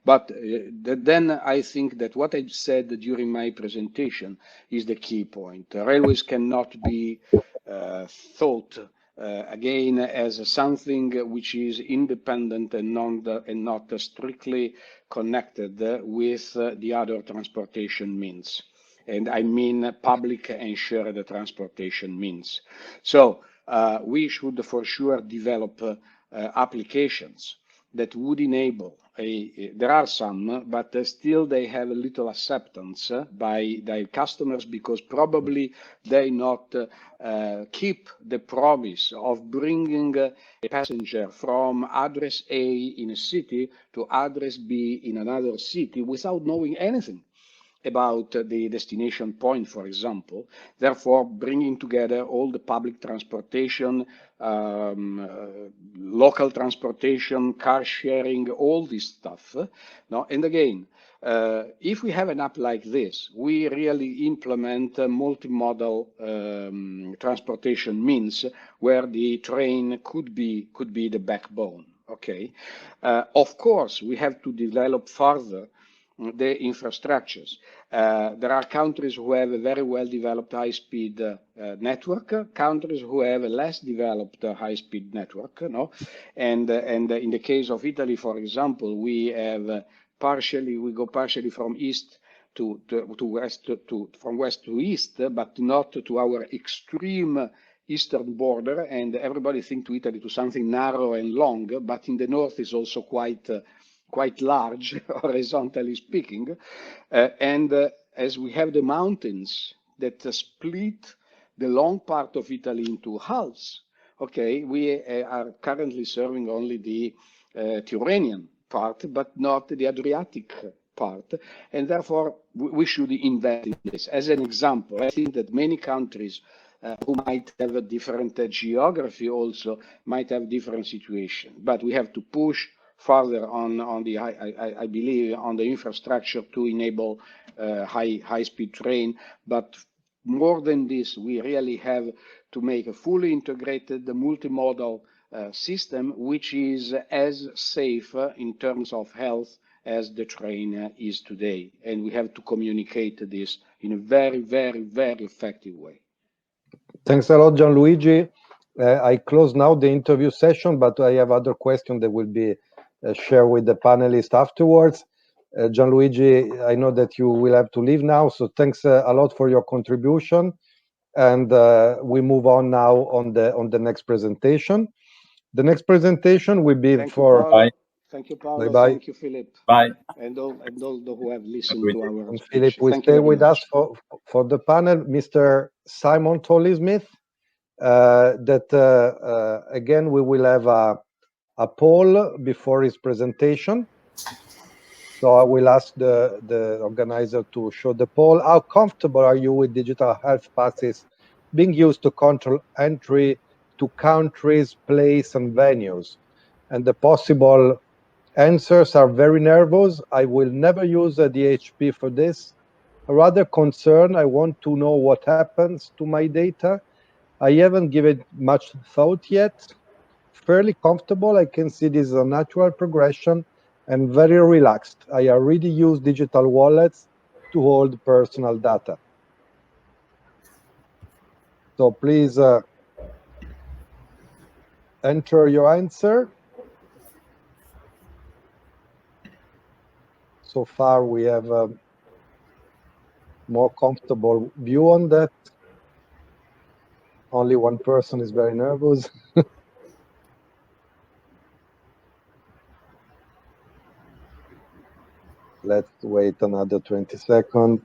C: But then I think that what I said during my presentation is the key point. Railways cannot be thought again as something which is independent and not strictly connected with the other transportation means. And I mean public and shared transportation means. So we should for sure develop applications that would enable there are some, but still they have a little acceptance by their customers, because probably they not keep the promise of bringing a passenger from address A in a city to address B in another city without knowing anything about the destination point, for example. Therefore, bringing together all the public transportation, local transportation, car sharing, all this stuff. And again, if we have an app like this, we really implement multimodal transportation means where the train could be the backbone. Okay. Of course, we have to develop further the infrastructures. There are countries who have a very well developed high-speed network, countries who have a less developed high-speed network. And in the case of Italy, for example, we have we go partially from east to west, from west to east, but not to our extreme eastern border. And everybody thinks to Italy to something narrow and long, but in the north is also quite large, horizontally speaking. As we have the mountains that split the long part of Italy into halves, okay, we are currently serving only the Tyrrhenian part, but not the Adriatic part. And therefore, we should invest in this. As an example, I think that many countries who might have a different geography also might have different situations, but we have to push further on the I believe on the infrastructure to enable high-speed train. But more than this, we really have to make a fully integrated multimodal system, which is as safe in terms of health as the train is today. And we have to communicate this in a very, very, very effective way.
B: Thanks a lot, Gianluigi. I close now the interview session, but I have other questions that will be shared with the panelists afterwards. Gianluigi, I know that you will have to leave now, so thanks a lot for your contribution. And we move on now on the next presentation. The next presentation will be
C: Thank
B: for.
C: Bye. Thank you, Paolo.
B: Bye-bye.
C: Thank you, Philip.
D: Bye.
C: And all who have listened to our
B: And
C: speech.
B: Philip will stay with us for the panel. Mr. Simon Tolley-Smith, again, we will have a poll before his presentation. So I will ask the organizer to show the poll. How comfortable are you with digital health passes being used to control entry to countries, place, and venues? And the possible answers are very nervous. I will never use a DHP for this. Rather concerned, I want to know what happens to my data. I haven't given much thought yet. Fairly comfortable. I can see this as a natural progression and very relaxed. I already use digital wallets to hold personal data. So please enter your answer. So far, we have a more comfortable view on that. Only one person is very nervous. Let's wait another 20 seconds.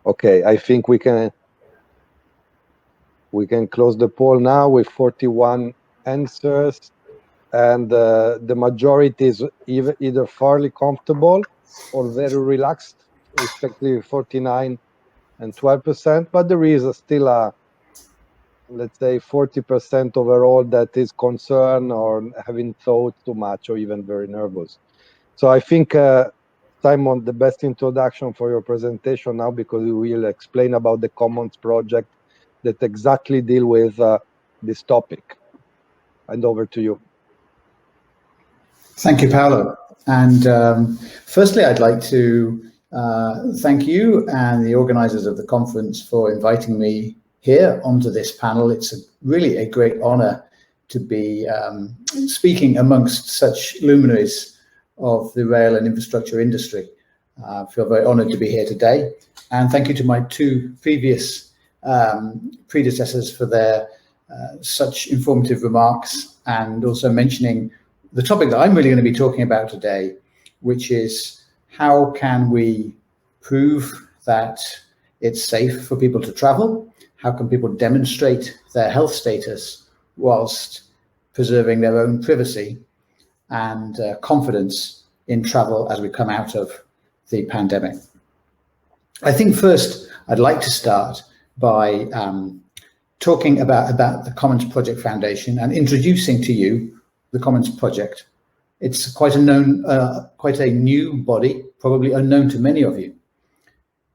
B: Okay, I think we can close the poll now with 41 answers, and the majority is either fairly comfortable or very relaxed, respectively 49 and 12%, but there is still a, let's say, 40% overall that is concerned or having thought too much or even very nervous. So I think, Simon, the best introduction for your presentation now, because we will explain about the Commons project that exactly deal with this topic. And over to you.
E: Thank you, Paolo. And firstly, I'd like to thank you and the organizers of the conference for inviting me here onto this panel. It's really a great honor to be speaking amongst such luminaries of the rail and infrastructure industry. I feel very honored to be here today. And thank you to my two previous predecessors for their such informative remarks, and also mentioning the topic that I'm really going to be talking about today, which is how can we prove that it's safe for people to travel? How can people demonstrate their health status whilst preserving their own privacy and confidence in travel as we come out of the pandemic? I think first I'd like to start by talking about the Commons Project Foundation and introducing to you the Commons Project. It's quite a new body, probably unknown to many of you.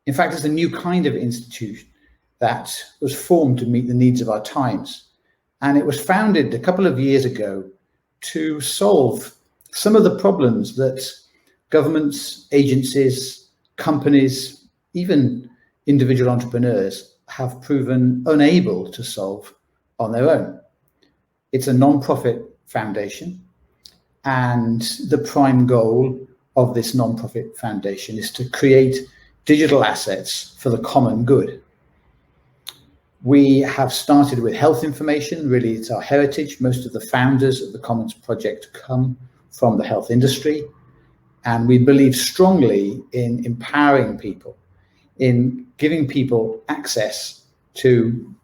E: In fact, it's a new kind of institution that was formed to meet the needs of our times. And it was founded a couple of years ago to solve some of the problems that governments, agencies, companies, even individual entrepreneurs have proven unable to solve on their own. It's a non-profit foundation, and the prime goal of this non-profit foundation is to create digital assets for the common good. We have started with health information. Really, it's our heritage. Most of the founders of the Commons Project come from the health industry, and we believe strongly in empowering people, in giving people access to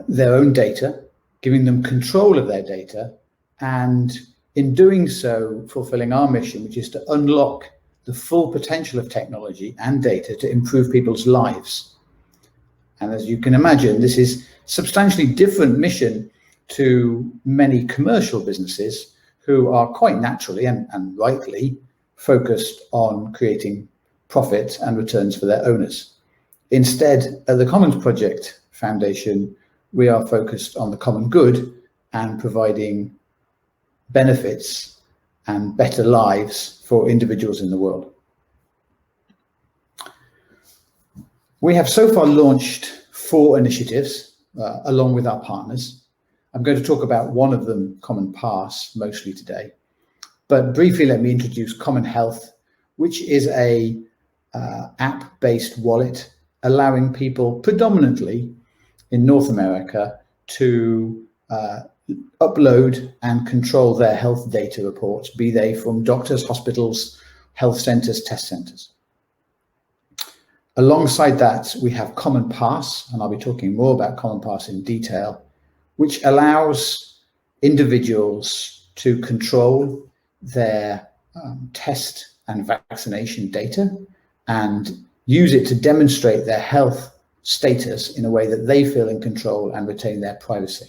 E: their own data, giving them control of their data, and in doing so, fulfilling our mission, which is to unlock the full potential of technology and data to improve people's lives. And as you can imagine, this is a substantially different mission to many commercial businesses who are quite naturally and rightly focused on creating profit and returns for their owners. Instead, at the Commons Project Foundation, we are focused on the common good and providing benefits and better lives for individuals in the world. We have so far launched 4 initiatives along with our partners. I'm going to talk about one of them, Common Pass, mostly today. But briefly, let me introduce Common Health, which is a app-based wallet allowing people predominantly in North America to upload and control their health data reports, be they from doctors, hospitals, health centers, test centers. Alongside that, we have Common Pass, and I'll be talking more about Common Pass in detail, which allows individuals to control their test and vaccination data and use it to demonstrate their health status in a way that they feel in control and retain their privacy.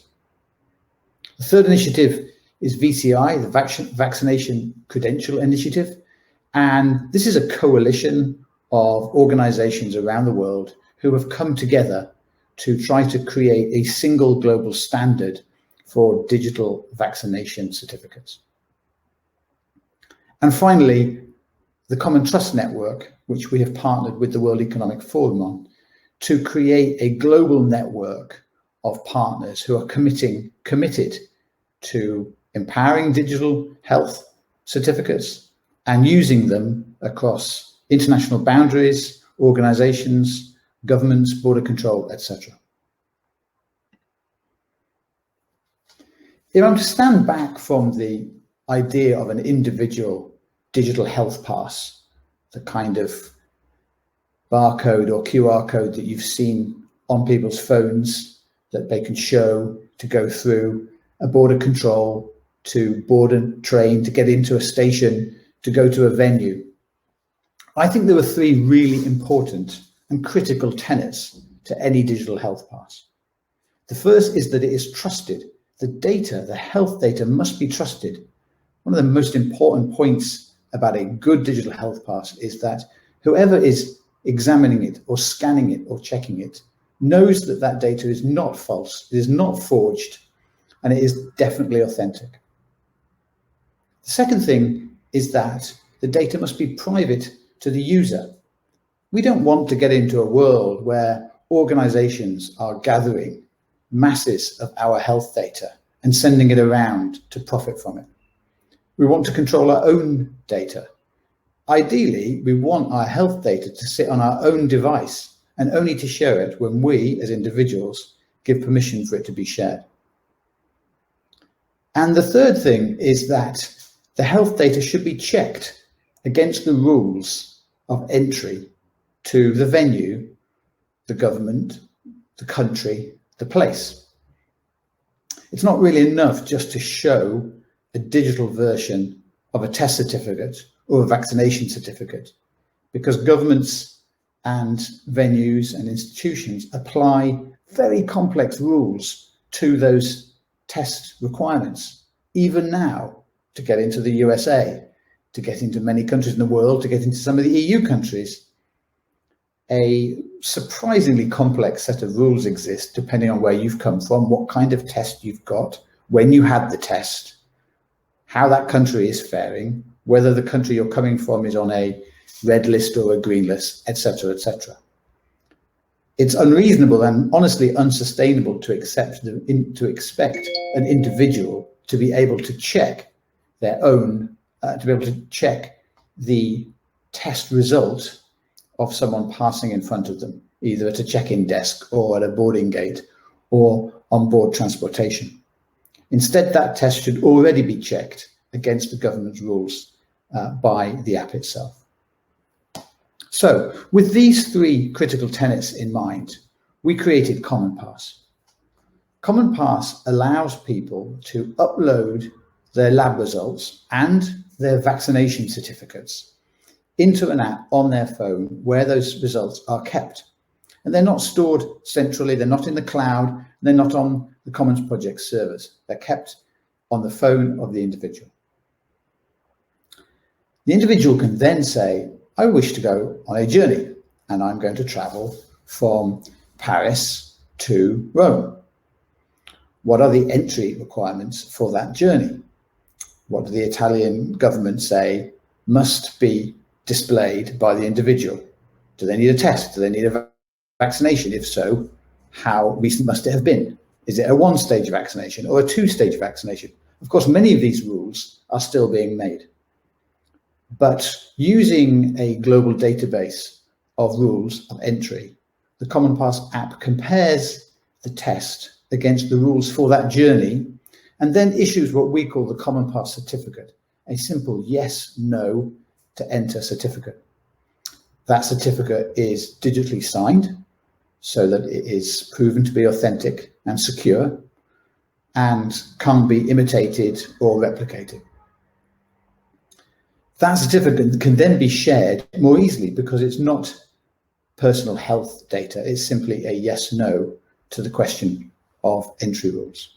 E: The third initiative is VCI, the Vaccination Credential Initiative, and this is a coalition of organizations around the world who have come together to try to create a single global standard for digital vaccination certificates. And finally, the Common Trust Network, which we have partnered with the World Economic Forum on, to create a global network of partners who are committed to empowering digital health certificates and using them across international boundaries, organizations, governments, border control, etc. If I'm to stand back from the idea of an individual digital health pass, the kind of barcode or QR code that you've seen on people's phones that they can show to go through a border control, to board a train, to get into a station, to go to a venue. I think there are three really important and critical tenets to any digital health pass. The first is that it is trusted. The data, the health data, must be trusted. One of the most important points about a good digital health pass is that whoever is examining it or scanning it or checking it knows that that data is not false, it is not forged, and it is definitely authentic. The second thing is that the data must be private to the user. We don't want to get into a world where organizations are gathering masses of our health data and sending it around to profit from it. We want to control our own data. Ideally, we want our health data to sit on our own device and only to share it when we, as individuals, give permission for it to be shared. And the third thing is that the health data should be checked against the rules of entry to the venue, the government, the country, the place. It's not really enough just to show a digital version of a test certificate or a vaccination certificate, because governments and venues and institutions apply very complex rules to those test requirements, even now, to get into the USA, to get into many countries in the world, to get into some of the EU countries. A surprisingly complex set of rules exist depending on where you've come from, what kind of test you've got, when you had the test, how that country is faring, whether the country you're coming from is on a red list or a green list, etc., etc. It's unreasonable and honestly unsustainable to expect an individual to be able to check their own, to be able to check the test result of someone passing in front of them, either at a check-in desk or at a boarding gate or on board transportation. Instead, that test should already be checked against the government's rules by the app itself. So, with these three critical tenets in mind, we created Common Pass. Common Pass allows people to upload their lab results and their vaccination certificates into an app on their phone where those results are kept. And they're not stored centrally, they're not in the cloud, they're not on the Commons Project servers. They're kept on the phone of the individual. The individual can then say, I wish to go on a journey and I'm going to travel from Paris to Rome. What are the entry requirements for that journey? What do the Italian government say must be displayed by the individual? Do they need a test? Do they need a vaccination? If so, how recent must it have been? Is it a one-stage vaccination or a two-stage vaccination? Of course, many of these rules are still being made. But using a global database of rules of entry, the Common Pass app compares the test against the rules for that journey and then issues what we call the Common Pass certificate, a simple yes, no to enter certificate. That certificate is digitally signed so that it is proven to be authentic and secure and can't be imitated or replicated. That certificate can then be shared more easily because it's not personal health data. It's simply a yes/no to the question of entry rules.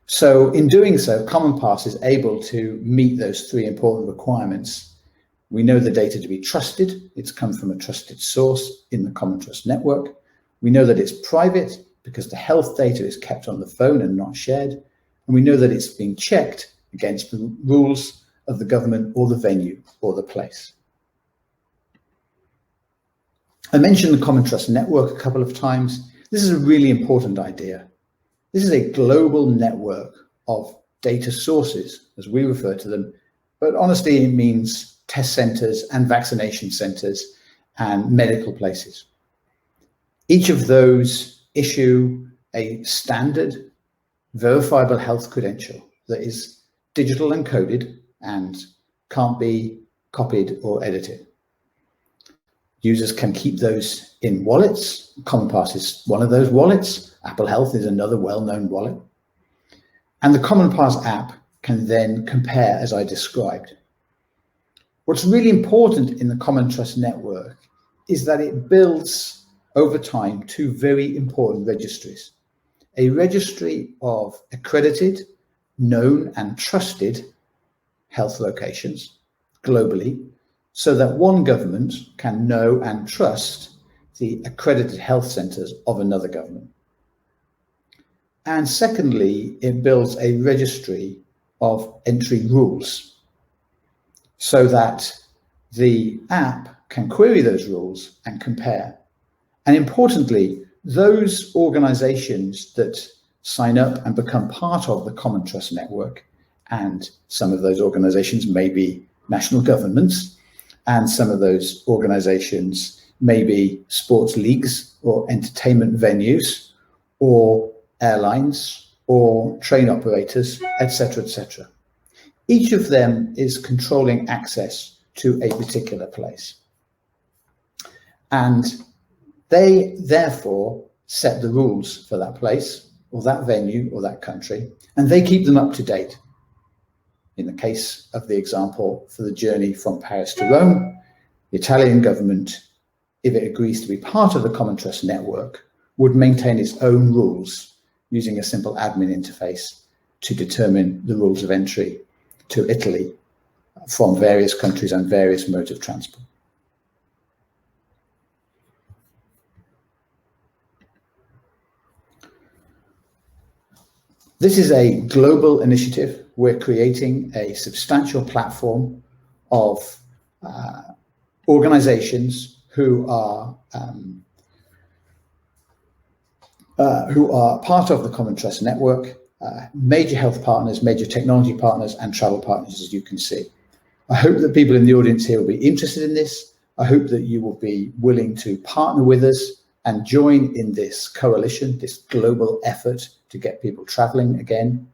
E: So in doing so, Common Pass is able to meet those three important requirements. We know the data to be trusted. It's come from a trusted source in the Common Trust Network. We know that it's private because the health data is kept on the phone and not shared. And we know that it's being checked against the rules of the government or the venue or the place. I mentioned the Common Trust Network a couple of times. This is a really important idea. This is a global network of data sources, as we refer to them, but honestly, it means test centers and vaccination centers and medical places. Each of those issue a standard verifiable health credential that is digital encoded and can't be copied or edited. Users can keep those in wallets. Common Pass is one of those wallets. Apple Health is another well-known wallet. And the Common Pass app can then compare as I described. What's really important in the Common Trust Network is that it builds over time two very important registries. A registry of accredited, known and trusted health locations globally, so that one government can know and trust the accredited health centers of another government. And secondly, it builds a registry of entry rules so that the app can query those rules and compare. And importantly, those organizations that sign up and become part of the Common Trust Network, and some of those organizations may be national governments, and some of those organizations may be sports leagues or entertainment venues or airlines or train operators, etc., etc. Each of them is controlling access to a particular place. And they therefore set the rules for that place or that venue or that country, and they keep them up to date. In the case of the example for the journey from Paris to Rome, the Italian government, if it agrees to be part of the Common Trust Network, would maintain its own rules using a simple admin interface to determine the rules of entry to Italy from various countries and various modes of transport. This is a global initiative. We're creating a substantial platform of organizations who are part of the Common Trust Network, major health partners, major technology partners, and travel partners, as you can see. I hope that people in the audience here will be interested in this. I hope that you will be willing to partner with us and join in this coalition, this global effort to get people traveling again.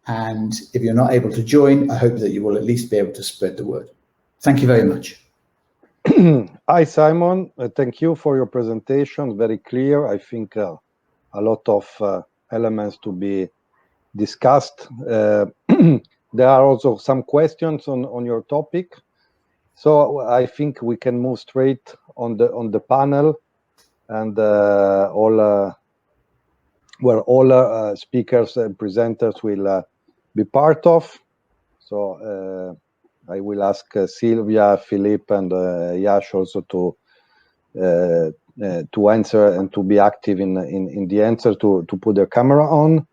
E: And if you're not able to join, I hope that you will at least be able to spread the word. Thank you very much.
B: Hi, Simon. Thank you for your presentation. Very clear. I think a lot of elements to be discussed. There are also some questions on your topic. So I think we can move straight on the panel, and all speakers and presenters will be part of. So I will ask Sylvia, Philippe, and Yash also to answer and to be active in the answer, to put their camera on.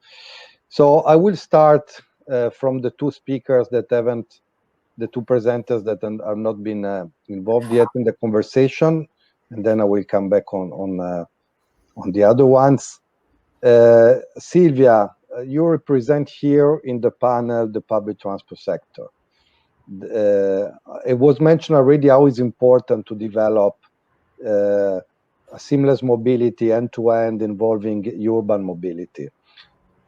B: So I will start from the two speakers that haven't, the two presenters that have not been involved yet in the conversation, and then I will come back on the other ones. Sylvia, you represent here in the panel the public transport sector. It was mentioned already how it's important to develop a seamless mobility end-to-end involving urban mobility.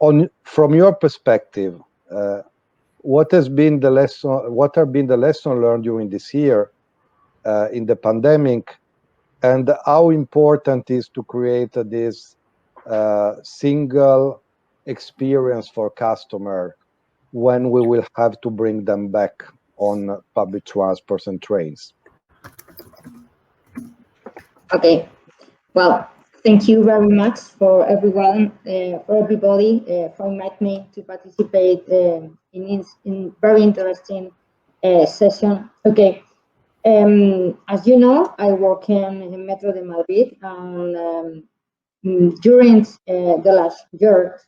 B: From your perspective, what have been the lesson learned during this year, in the pandemic, and how important it is to create this single experience for customer when we will have to bring them back on public transports and trains.
F: Okay, well, thank you very much for everyone, for everybody, for inviting me to participate in very interesting session. Okay, as you know, I work in Metro de Madrid, and during the last year,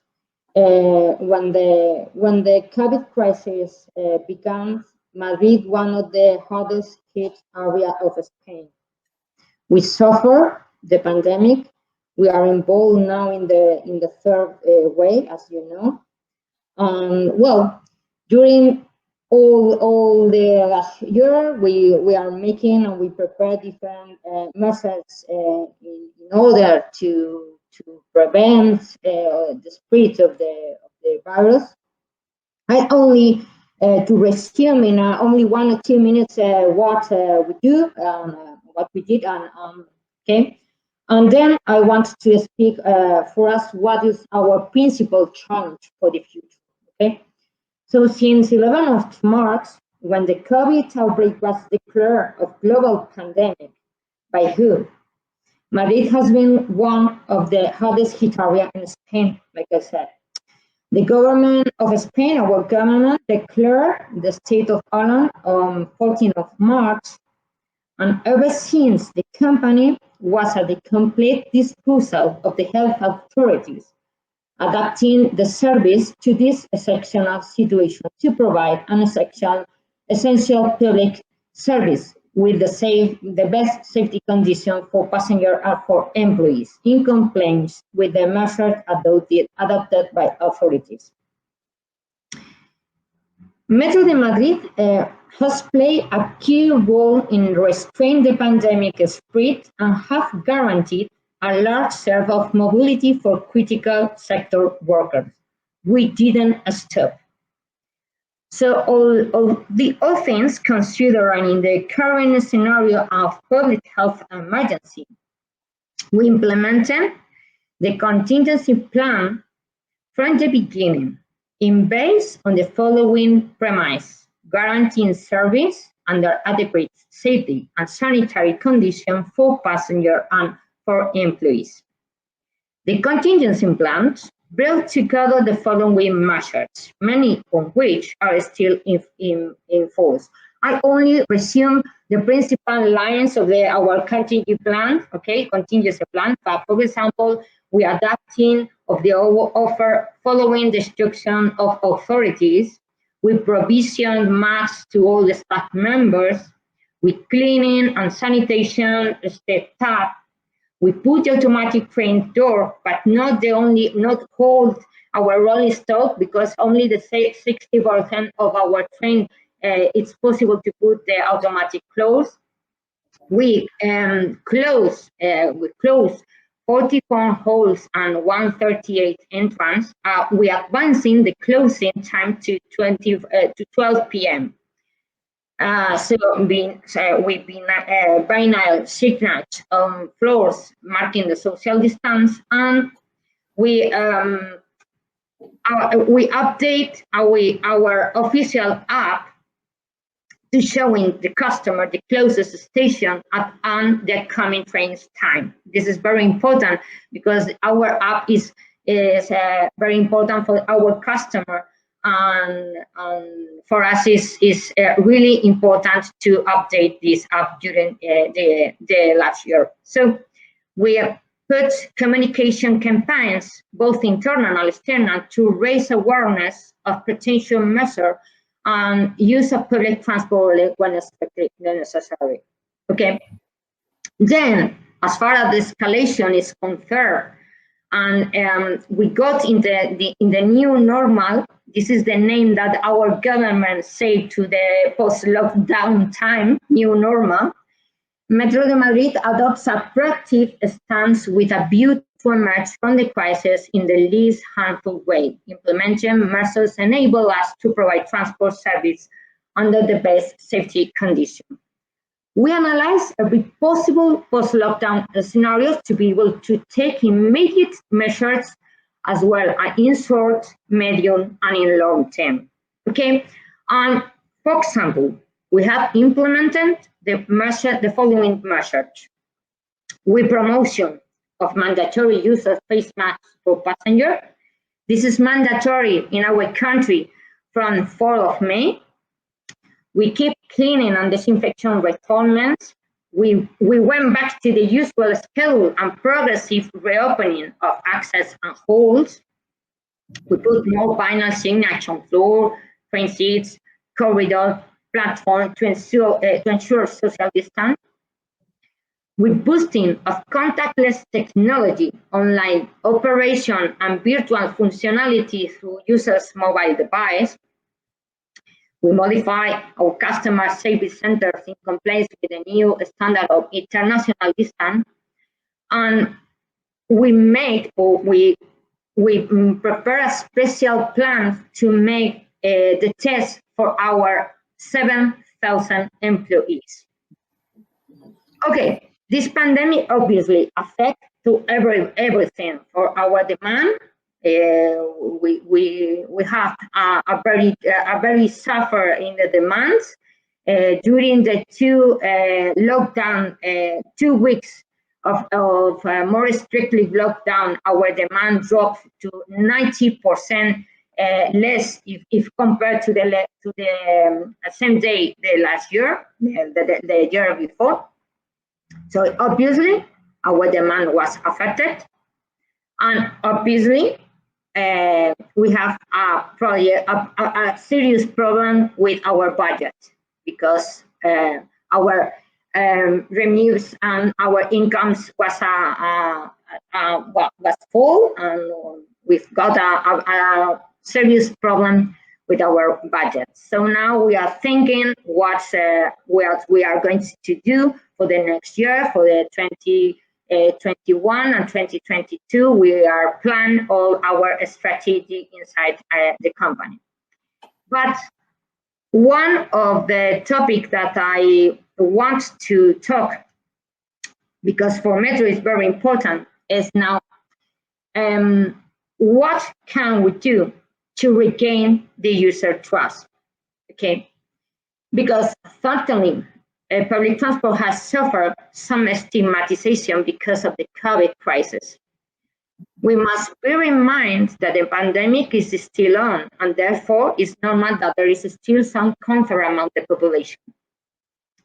F: when the COVID crisis began, Madrid one of the hardest hit area of Spain. We suffer the pandemic. We are involved now in the third wave, as you know. Well, during all the last year, we are making and we prepare different measures in order to prevent the spread of the virus. I only to resume in only 1 or 2 minutes what we do, what we did, okay. And then I want to speak for us what is our principal challenge for the future. Okay. So since 11th of March, when the COVID outbreak was declared a global pandemic by WHO, Madrid has been one of the hardest hit areas in Spain, like I said. The government of Spain, our government, declared the state of alarm on 14th of March, and ever since the company was at the complete disposal of the health authorities, adapting the service to this exceptional situation to provide an essential public service with the best safety conditions for passengers and for employees, in compliance with the measures adopted by authorities. Metro de Madrid has played a key role in restraining the pandemic spread and have guaranteed a large share of mobility for critical sector workers. We didn't stop. So all things considered in the current scenario of public health emergency, we implemented the contingency plan from the beginning, based on the following premise: guaranteeing service under adequate safety and sanitary conditions for passengers and for employees. The contingency plan brought together the following measures, many of which are still in force. I only resume the principal lines of our contingency plan, okay, contingency plan. But for example, we are adapting of the offer following the instruction of authorities. We provision masks to all the staff members. We cleaning and sanitation step up. We put the automatic train door, but not hold our rolling stock, because only the 60% of our train it's possible to put the automatic close. We close 44 holes and 138 entrance. We are advancing the closing time to 12 p.m. We've been vinyl signage on floors marking the social distance, and we update our official app to showing the customer the closest station and the coming train's time. This is very important because our app is very important for our customer. And for us is really important to update this app during the last year. So we put communication campaigns, both internal and external, to raise awareness of potential measures and use of public transport when necessary. Okay. Then, as far as the escalation is concerned, and we got in the new normal. This is the name that our government said to the post-lockdown time, new normal. Metro de Madrid adopts a proactive stance with a view to emerge from the crisis in the least harmful way. Implementing measures enable us to provide transport service under the best safety conditions. We analyze every possible post-lockdown scenario to be able to take immediate measures as well as in short, medium, and in long term. Okay, and for example, we have implemented the following measures: with promotion of mandatory use of face masks for passengers. This is mandatory in our country from 4th of May. We keep cleaning and disinfection requirements. We went back to the usual schedule and progressive reopening of access and halls. We put more vinyl signage on floor, train seats, corridor, platform to ensure social distance. With boosting of contactless technology, online operation, and virtual functionality through users' mobile device. We modify our customer service centers in compliance with the new standard of international distance, and we prepare a special plan to make the test for our 7,000 employees. Okay, this pandemic obviously affects to everything. For our demand, we have a very suffer in the demands during the 2 weeks of more strictly lockdown. Our demand dropped to 90% less if compared to the same day the last year, the year before. So obviously our demand was affected, and obviously we have a serious problem with our budget, because our revenues and our incomes was full, and we've got a serious problem with our budget. So now we are thinking what we are going to do for the next year, for the 2021 and 2022. We are planning all our strategy inside the company. But one of the topics that I want to talk, because for Metro is very important, is now what can we do to regain the user trust? Okay, because certainly public transport has suffered some stigmatization because of the COVID crisis. We must bear in mind that the pandemic is still on, and therefore it's normal that there is still some concern among the population.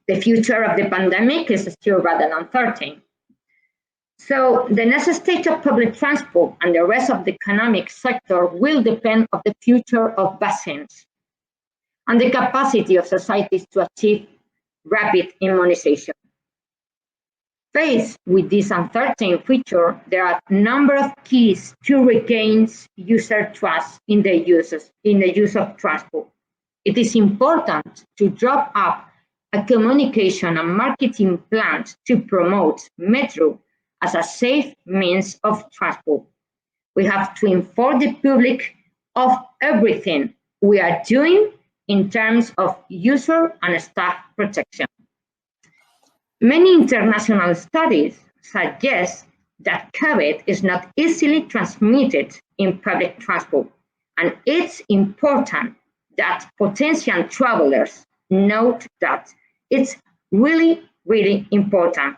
F: The future of the pandemic is still rather uncertain. So the next stage of public transport and the rest of the economic sector will depend on the future of vaccines and the capacity of societies to achieve rapid immunization. Faced with this uncertain future, there are a number of keys to regain user trust in the use of transport. It is important to draw up a communication and marketing plan to promote Metro as a safe means of transport. We have to inform the public of everything we are doing in terms of user and staff protection. Many international studies suggest that COVID is not easily transmitted in public transport, and it's important that potential travelers note that. It's really, really important.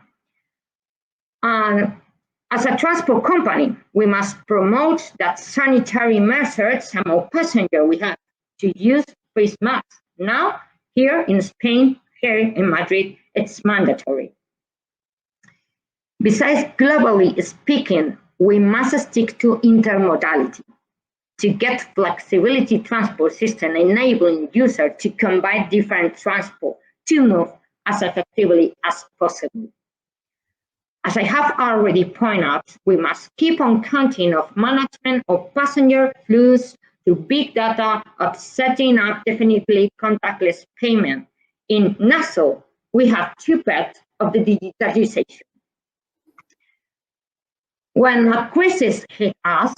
F: And as a transport company, we must promote that sanitary measures among passengers. We have to use face masks. Now, here in Spain, here in Madrid, it's mandatory. Besides, globally speaking, we must stick to intermodality to get flexibility transport system enabling users to combine different transport to move as effectively as possible. As I have already pointed out, we must keep on counting of management of passenger flows through big data of setting up definitely contactless payment. In NASO, we have two parts of the digitalization. When a crisis hit us,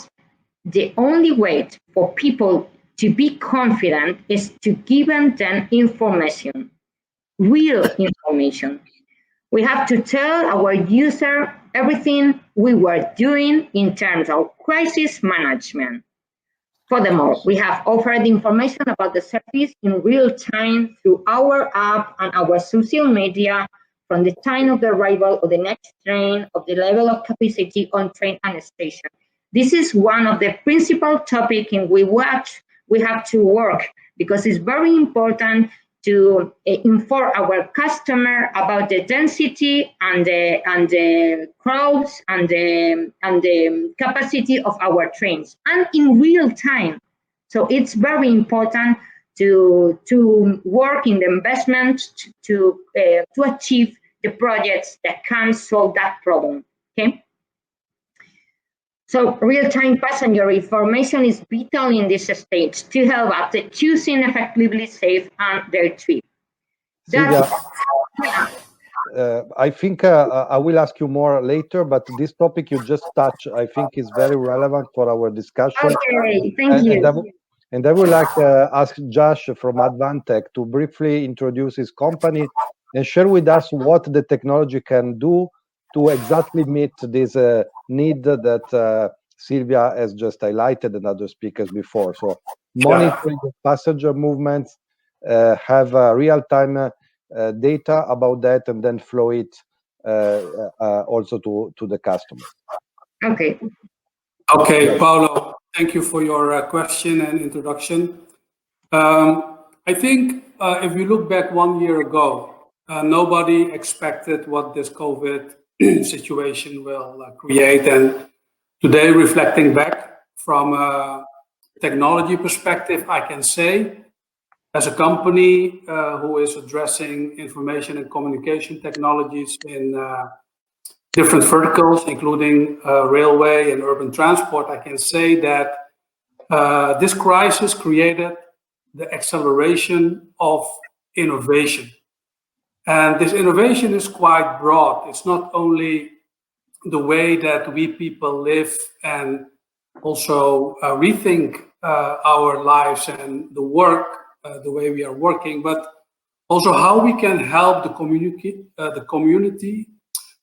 F: the only way for people to be confident is to give them information, real information. information. We have to tell our user everything we were doing in terms of crisis management. Furthermore, we have offered information about the service in real time through our app and our social media, from the time of the arrival of the next train, of the level of capacity on train and station. This is one of the principal topics in which we have to work, because it's very important to inform our customer about the density and the crowds and the capacity of our trains, and in real time. So it's very important to work in the investment to achieve the projects that can solve that problem. Okay. So real-time passenger information is vital in this stage to help us to choosing effectively safe on their trip.
B: Silvia, I think I will ask you more later, but this topic you just touched, I think, is very relevant for our discussion.
F: Okay, thank you.
B: And I would like to ask Josh from Advantech to briefly introduce his company and share with us what the technology can do to exactly meet this need that Silvia has just highlighted and other speakers before. So monitoring the passenger movements, have real-time data about that, and then flow it also to the customer.
F: Okay.
G: Okay, Paolo, thank you for your question and introduction. I think if you look back 1 year ago, nobody expected what this COVID situation will create. And today, reflecting back from a technology perspective, I can say, as a company who is addressing information and communication technologies in different verticals, including railway and urban transport, I can say that this crisis created the acceleration of innovation. And this innovation is quite broad. It's not only the way that we people live and also rethink our lives and the work, the way we are working, but also how we can help the community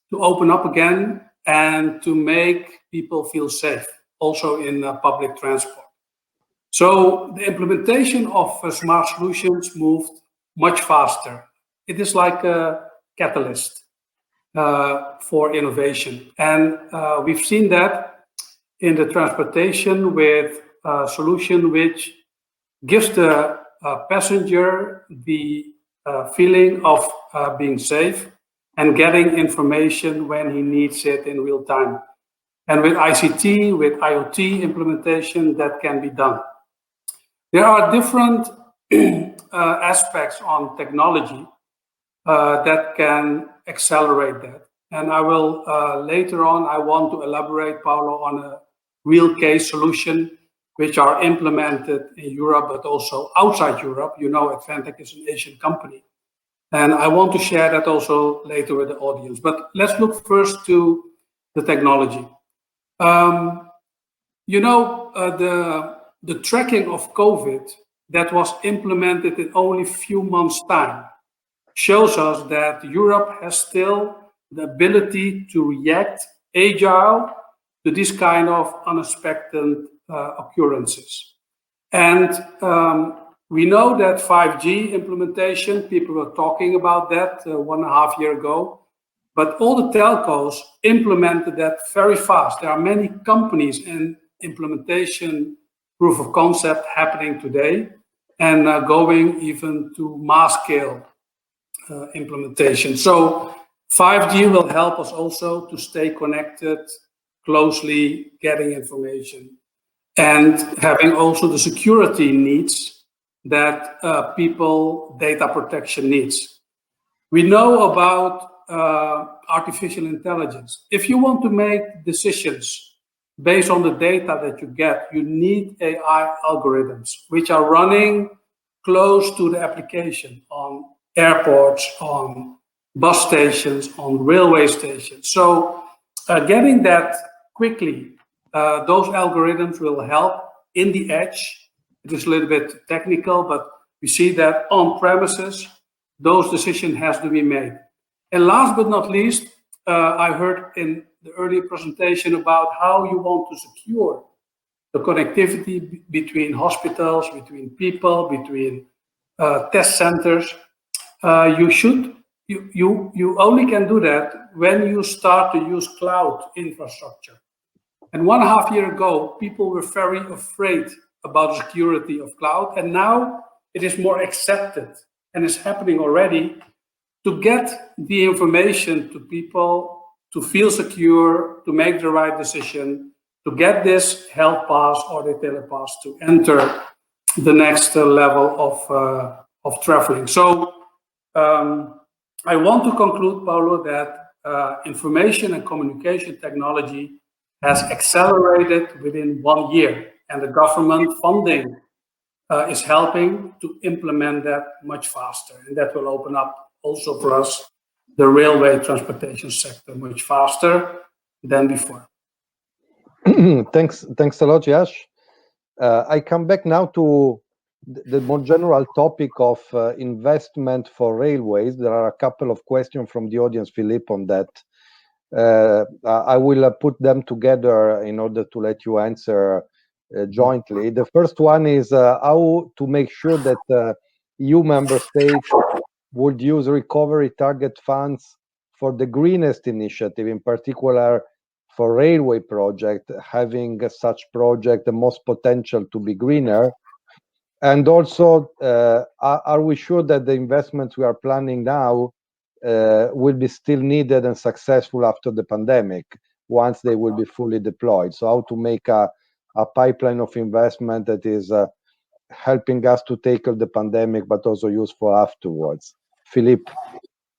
G: to open up again and to make people feel safe, also in public transport. So the implementation of smart solutions moved much faster. It is like a catalyst for innovation. And we've seen that in the transportation with a solution which gives the passenger the feeling of being safe and getting information when he needs it in real time. And with ICT, with IoT implementation, that can be done. There are different aspects on technology that can accelerate that. And I will, later on, I want to elaborate, Paolo, on a real case solution which are implemented in Europe, but also outside Europe. You know, Advantech is an Asian company. And I want to share that also later with the audience. But let's look first to the technology. You know, the tracking of COVID that was implemented in only a few months' time shows us that Europe has still the ability to react agile to this kind of unexpected occurrences. And we know that 5G implementation, people were talking about that 1.5 years ago, but all the telcos implemented that very fast. There are many companies in implementation proof of concept happening today and going even to mass scale implementation. So 5G will help us also to stay connected, closely getting information, and having also the security needs that people data protection needs. We know about artificial intelligence. If you want to make decisions based on the data that you get, you need AI algorithms, which are running close to the application on airports, on bus stations, on railway stations. So getting that quickly, those algorithms will help in the edge. It is a little bit technical, but we see that on premises, those decisions has to be made. And last but not least, I heard in the earlier presentation about how you want to secure the connectivity between hospitals, between people, between test centers. You only can do that when you start to use cloud infrastructure. And 1.5 years ago, people were very afraid about the security of cloud, and now it is more accepted and is happening already to get the information to people, to feel secure, to make the right decision, to get this health pass or the telepass to enter the next level of traveling. So I want to conclude, Paulo, that information and communication technology has accelerated within 1 year, and the government funding is helping to implement that much faster, and that will open up also for us the railway transportation sector much faster than before.
B: Thanks a lot, Yash. I come back now to the more general topic of investment for railways. There are a couple of questions from the audience, Philippe, on that. I will put them together in order to let you answer jointly. The first one is how to make sure that EU member states would use recovery target funds for the greenest initiative, in particular for railway project, having such project the most potential to be greener. And also, are we sure that the investments we are planning now will be still needed and successful after the pandemic, once they will be fully deployed? So how to make a pipeline of investment that is helping us to tackle the pandemic, but also useful afterwards. Philippe.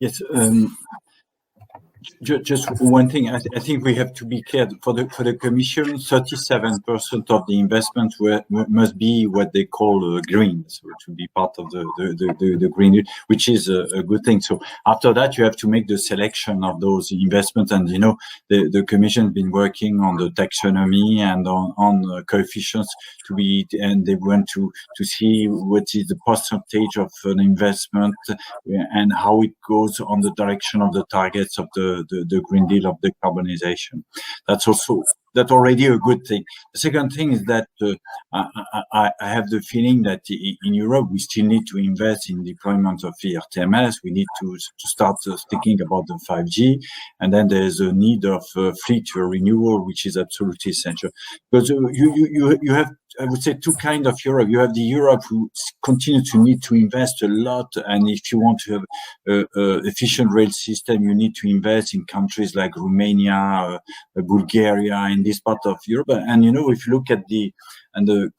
D: Yes. Just one thing, I think we have to be clear for the Commission. 37% of the investment must be what they call green, so to be part of the green, which is a good thing. So after that, you have to make the selection of those investments, and you know the Commission has been working on the taxonomy and on coefficients and they want to see what is the percentage of an investment and how it goes on the direction of the targets of the Green Deal of decarbonization. That's already a good thing. The second thing is that I have the feeling that in Europe we still need to invest in deployment of ERTMS. We need to start thinking about the 5G, and then there's a need of fleet renewal, which is absolutely essential. Because you have, I would say, two kinds of Europe. You have the Europe who continue to need to invest a lot, and if you want to have an efficient rail system, you need to invest in countries like Romania, Bulgaria, in this part of Europe. And you know, if you look at the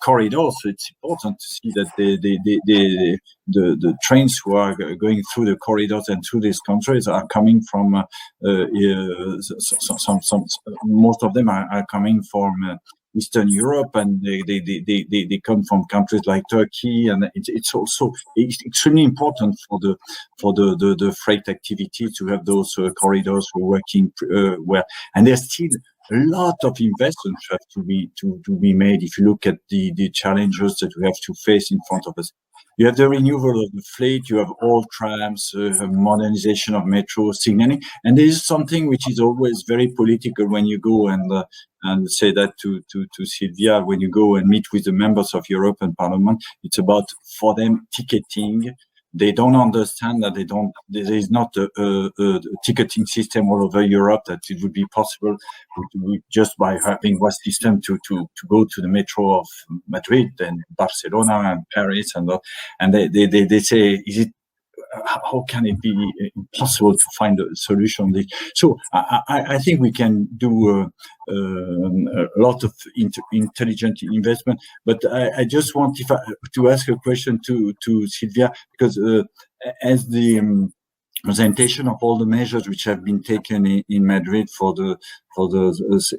D: corridors, it's important to see that the trains who are going through the corridors and through these countries are coming from most of them are coming from Eastern Europe, and they come from countries like Turkey, and it's also extremely important for the freight activity to have those corridors working well. And there's still a lot of investments have to be made. If you look at the challenges that we have to face in front of us, you have the renewal of the fleet, you have all trams, modernization of metro, signaling, and there is something which is always very political when you go and say that to Sylvia, when you go and meet with the members of European Parliament, it's about, for them, ticketing. They don't understand that there is not a ticketing system all over Europe, that it would be possible just by having one system to go to the metro of Madrid and Barcelona and Paris, and they say, is it, how can it be impossible to find a solution? So I think we can do a lot of intelligent investment, but I just want to ask a question to Sylvia, because as the presentation of all the measures which have been taken in Madrid for the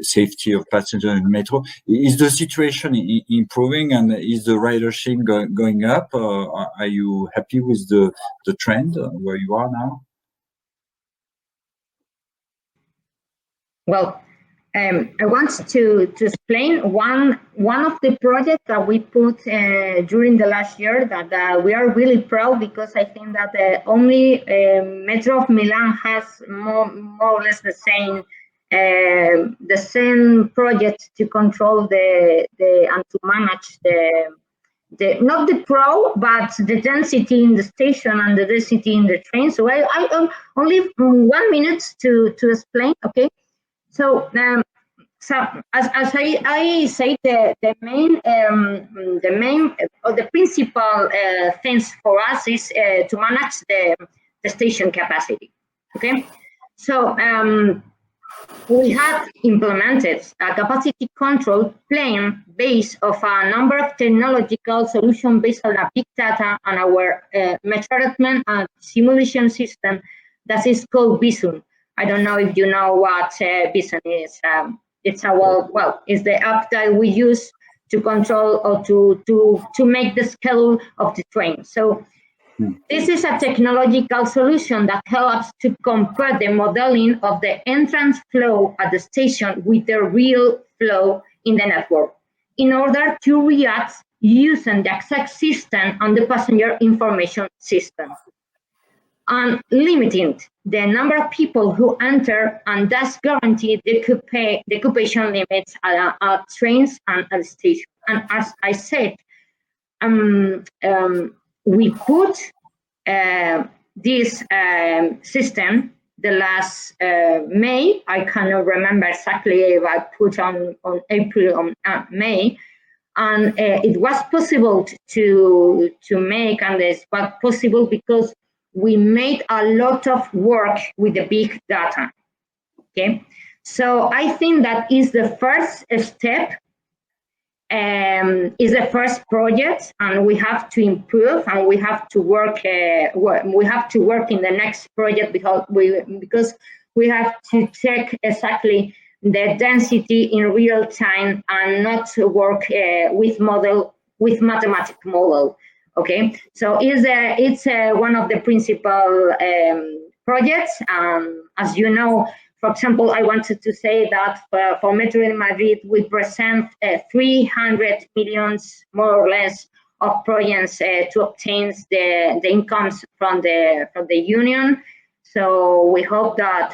D: safety of passengers in metro, is the situation improving, and is the ridership going up? Are you happy with the trend where you are now?
F: Well, I want to explain one of the projects that we put during the last year that we are really proud, because I think that only Metro of Milan has more or less the same project to control the and to manage the not the pro, but the density in the station and the density in the train. So I only 1 minute to explain. Okay. So as I say, the main or the principal things for us is to manage the station capacity. Okay, so we have implemented a capacity control plan based of a number of technological solutions based on a big data and our measurement and simulation system that is called Bison. I don't know if you know what Bison is. It's it's the app that we use to control or to make the schedule of the train. So this is a technological solution that helps to compare the modeling of the entrance flow at the station with the real flow in the network in order to react using the exact system and the passenger information system, and limiting the number of people who enter, and thus guarantee the occupation limits at trains and at the station. And as I said, we put this system the last May. I cannot remember exactly if I put on April or May, and it was possible to make, and it was possible because we made a lot of work with the big data. Okay, so I think that is the first step. Is the first project, and we have to improve, and we have to work. We have to work in the next project because we have to check exactly the density in real time and not to work with mathematical model. Okay, so it's one of the principal projects. As you know, for example, I wanted to say that for Metro in Madrid, we present 300 million, more or less, of projects to obtain the incomes from the union. So we hope that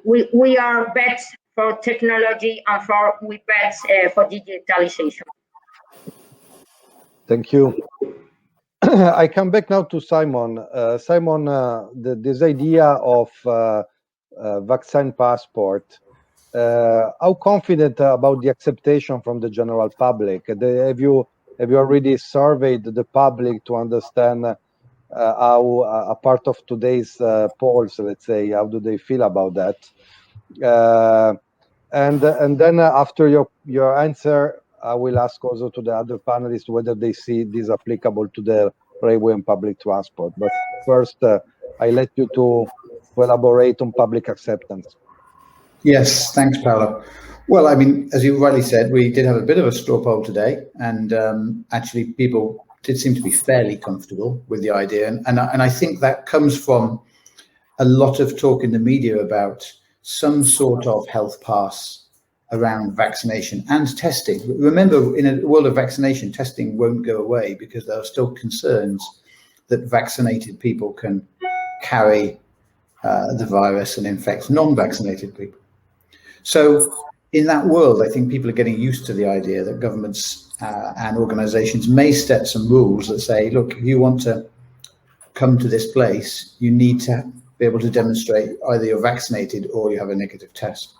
F: we are bet for technology and we bet for digitalization.
B: Thank you. I come back now to Simon. Simon, this idea of vaccine passport, how confident about the acceptation from the general public? Have you already surveyed the public to understand how a part of today's polls, let's say, how do they feel about that? And then after your answer, I will ask also to the other panelists whether they see this applicable to the railway and public transport. But first, I let you to elaborate on public acceptance.
E: Yes, thanks, Paolo. Well, I mean, as you rightly said, we did have a bit of a straw poll today, and actually people did seem to be fairly comfortable with the idea. And I think that comes from a lot of talk in the media about some sort of health pass around vaccination and testing. Remember, in a world of vaccination, testing won't go away because there are still concerns that vaccinated people can carry the virus and infect non-vaccinated people. So in that world, I think people are getting used to the idea that governments and organizations may set some rules that say, look, if you want to come to this place, you need to be able to demonstrate either you're vaccinated or you have a negative test.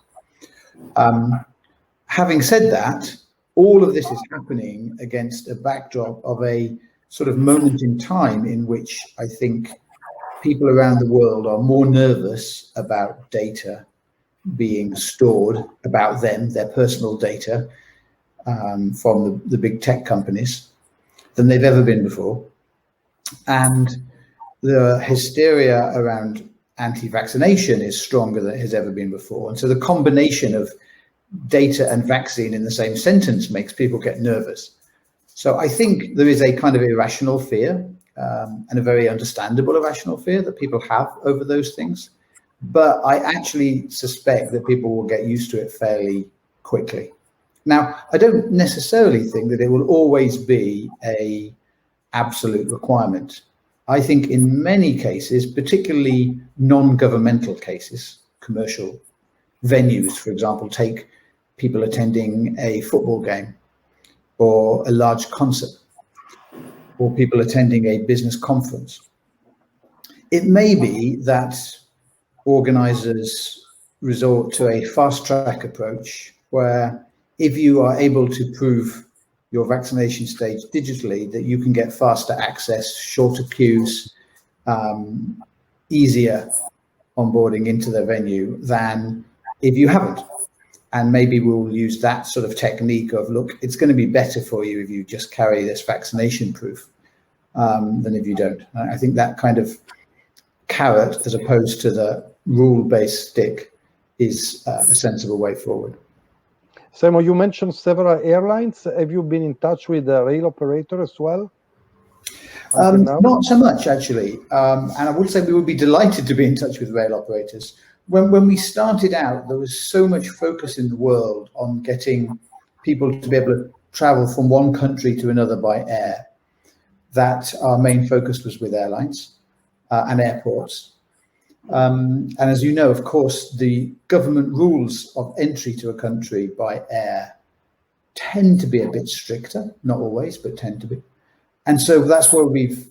E: Having said that, all of this is happening against a backdrop of a sort of moment in time in which I think people around the world are more nervous about data being stored about them, their personal data, from the big tech companies than they've ever been before. And the hysteria around anti-vaccination is stronger than it has ever been before. And so the combination of data and vaccine in the same sentence makes people get nervous. So I think there is a kind of irrational fear, and a very understandable irrational fear that people have over those things. but I actually suspect that people will get used to it fairly quickly. Now, I don't necessarily think that it will always be an absolute requirement. I think in many cases, particularly non-governmental cases, commercial venues, for example, take people attending a football game or a large concert, or people attending a business conference. It may be that organizers resort to a fast track approach where if you are able to prove your vaccination stage digitally, that you can get faster access, shorter queues, easier onboarding into the venue than if you haven't. And maybe we'll use that sort of technique of, look, it's going to be better for you if you just carry this vaccination proof than if you don't. I think that kind of carrot, as opposed to the rule-based stick, is a sensible way forward.
B: Simon, you mentioned several airlines. Have you been in touch with the rail operator as well?
E: Not so much, actually. And I would say we would be delighted to be in touch with rail operators. When we started out, there was so much focus in the world on getting people to be able to travel from one country to another by air, that our main focus was with airlines and airports. And as you know, of course, the government rules of entry to a country by air tend to be a bit stricter, not always, but tend to be. And so that's where we've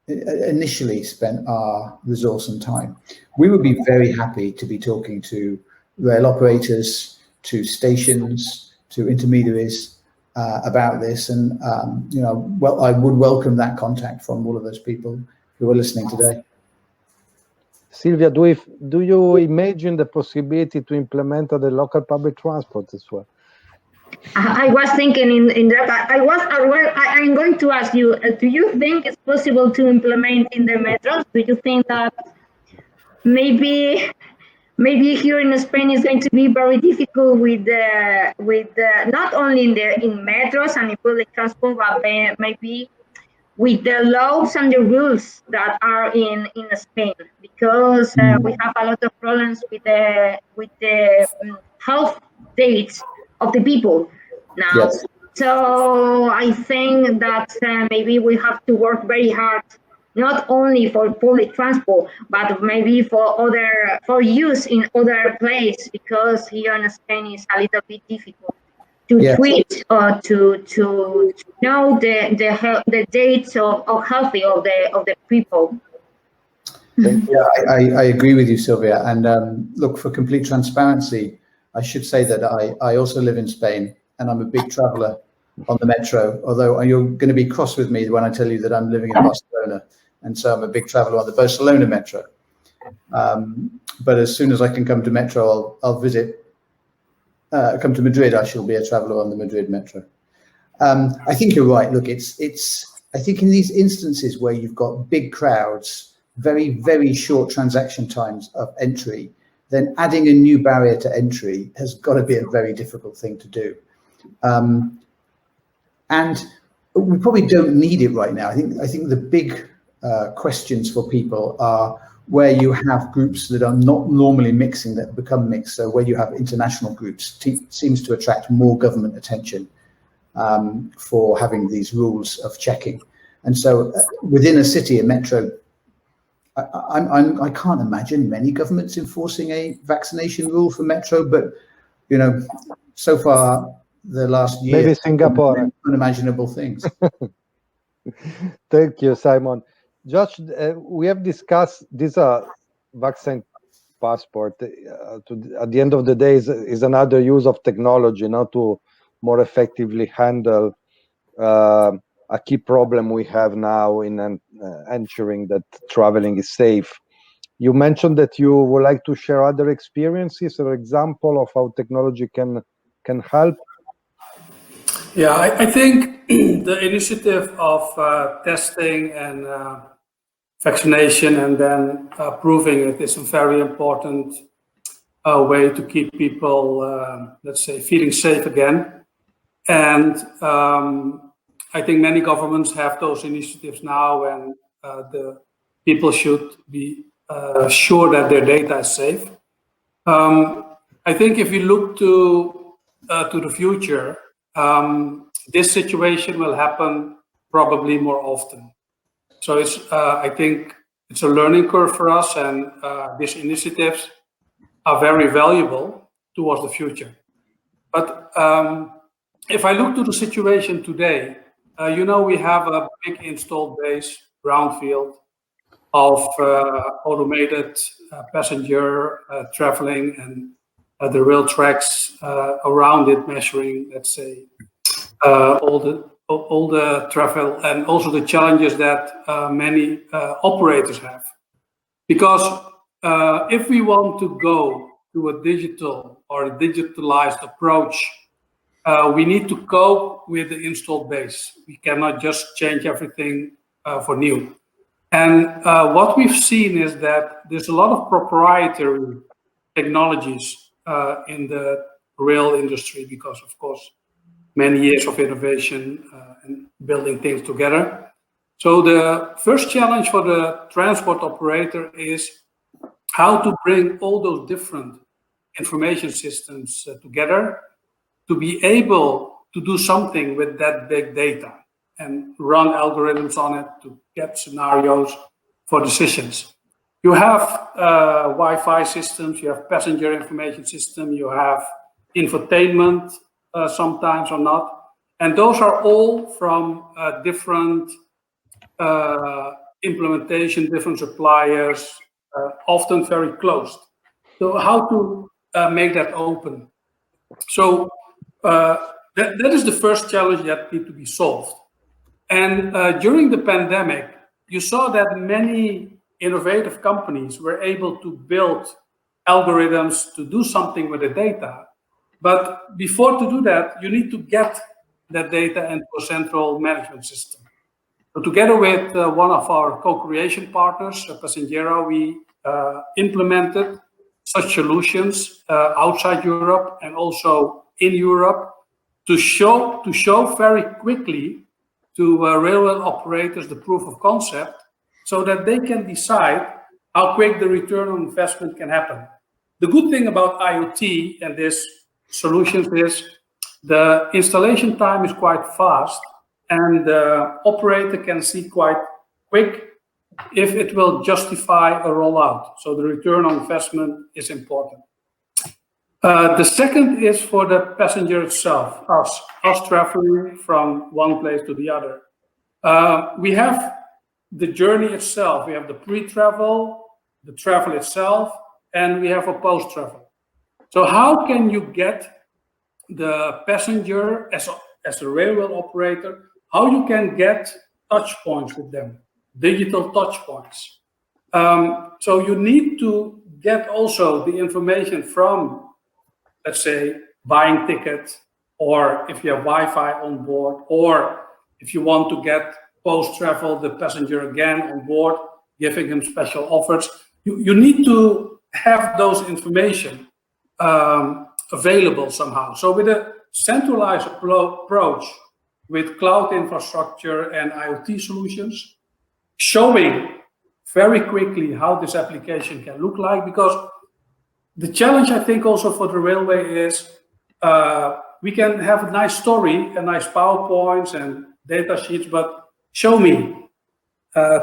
E: initially spent our resource and time. We would be very happy to be talking to rail operators, to stations, to intermediaries about this. And, well, I would welcome that contact from all of those people who are listening today.
B: Silvia, do you imagine the possibility to implement the local public transport as well?
F: I was thinking in that. I'm going to ask you, do you think it's possible to implement in the metros? Do you think that maybe here in Spain it's going to be very difficult with not only in metros and in public transport, but maybe with the laws and the rules that are in Spain, because we have a lot of problems with the health dates of the people now.
E: Yes.
F: So I think that maybe we have to work very hard, not only for public transport, but maybe for use in other places, because here in Spain it's a little bit difficult to tweet or to know the dates of healthy of the people.
E: Yeah, I agree with you, Sylvia. And look, for complete transparency, I should say that I also live in Spain, and I'm a big traveler on the metro, although you're going to be cross with me when I tell you that I'm living in Barcelona, and so I'm a big traveler on the Barcelona metro. But as soon as I can come to metro, I'll visit. Come to Madrid, I shall be a traveler on the Madrid metro. I think you're right. Look, I think in these instances where you've got big crowds, very, very short transaction times of entry, then adding a new barrier to entry has got to be a very difficult thing to do. And we probably don't need it right now. I think the big questions for people are where you have groups that are not normally mixing that become mixed. So where you have international groups seems to attract more government attention for having these rules of checking. And so within a city, a metro, I can't imagine many governments enforcing a vaccination rule for metro, but so far the last year,
B: maybe Singapore,
E: unimaginable things.
B: Thank you, Simon. Josh, we have discussed this vaccine passport. At the end of the day, is another use of technology, to more effectively handle a key problem we have now in ensuring that traveling is safe. You mentioned that you would like to share other experiences or example of how technology can help.
G: Yeah, I think the initiative of testing and vaccination and then proving it is a very important way to keep people, let's say, feeling safe again. And I think many governments have those initiatives now, and the people should be sure that their data is safe. I think if you look to the future, this situation will happen probably more often. So I think it's a learning curve for us, and these initiatives are very valuable towards the future. But if I look to the situation today, we have a big installed base, brownfield, of automated passenger traveling and the rail tracks around it measuring, let's say, all the travel, and also the challenges that many operators have. Because if we want to go to a digital or a digitalized approach, we need to cope with the installed base. We cannot just change everything for new. And what we've seen is that there's a lot of proprietary technologies in the rail industry because, of course, many years of innovation and building things together. So the first challenge for the transport operator is how to bring all those different information systems together to be able to do something with that big data and run algorithms on it to get scenarios for decisions. You have Wi-Fi systems, you have passenger information system, you have infotainment sometimes or not. And those are all from different implementation, different suppliers, often very closed. So how to make that open? So that is the first challenge that needs to be solved. And during the pandemic, you saw that many innovative companies were able to build algorithms to do something with the data. But before to do that, you need to get that data into a central management system. So together with one of our co-creation partners, Passenger, we implemented such solutions outside Europe and also in Europe to show very quickly to railway operators the proof of concept so that they can decide how quick the return on investment can happen. The good thing about IoT and this solutions is the installation time is quite fast and the operator can see quite quick if it will justify a rollout. So the return on investment is important. The second is for the passenger itself, us traveling from one place to the other. We have the journey itself. We have the pre-travel, the travel itself, and we have a post-travel. So how can you get the passenger as a railway operator, how you can get touch points with them, digital touch points. So you need to get also the information from, let's say, buying tickets, or if you have Wi-Fi on board, or if you want to get post-travel the passenger again on board, giving him special offers. You need to have those information available somehow. So with a centralized approach with cloud infrastructure and IoT solutions, showing very quickly how this application can look like, because the challenge I think also for the railway is we can have a nice story, a nice PowerPoints and data sheets, but show me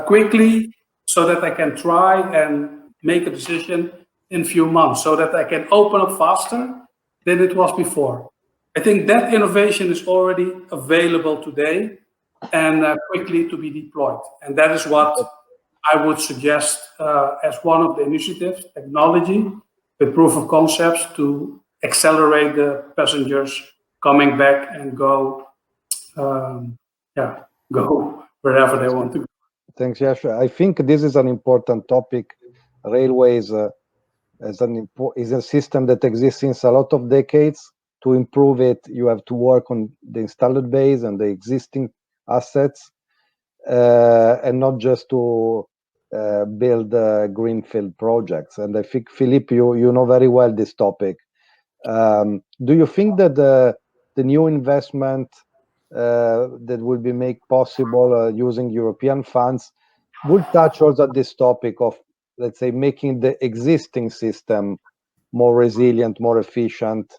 G: quickly so that I can try and make a decision in a few months, so that I can open up faster than it was before. I think that innovation is already available today and quickly to be deployed. And that is what I would suggest as one of the initiatives, technology with proof of concepts to accelerate the passengers coming back and go wherever they want to go.
B: Thanks, Yash. I think this is an important topic. Railways is a system that exists since a lot of decades. To improve it, you have to work on the installed base and the existing assets, and not just to build greenfield projects. And I think, Philippe, you know very well this topic. Do you think that the new investment that will be made possible using European funds would touch also this topic of let's say, making the existing system more resilient, more efficient,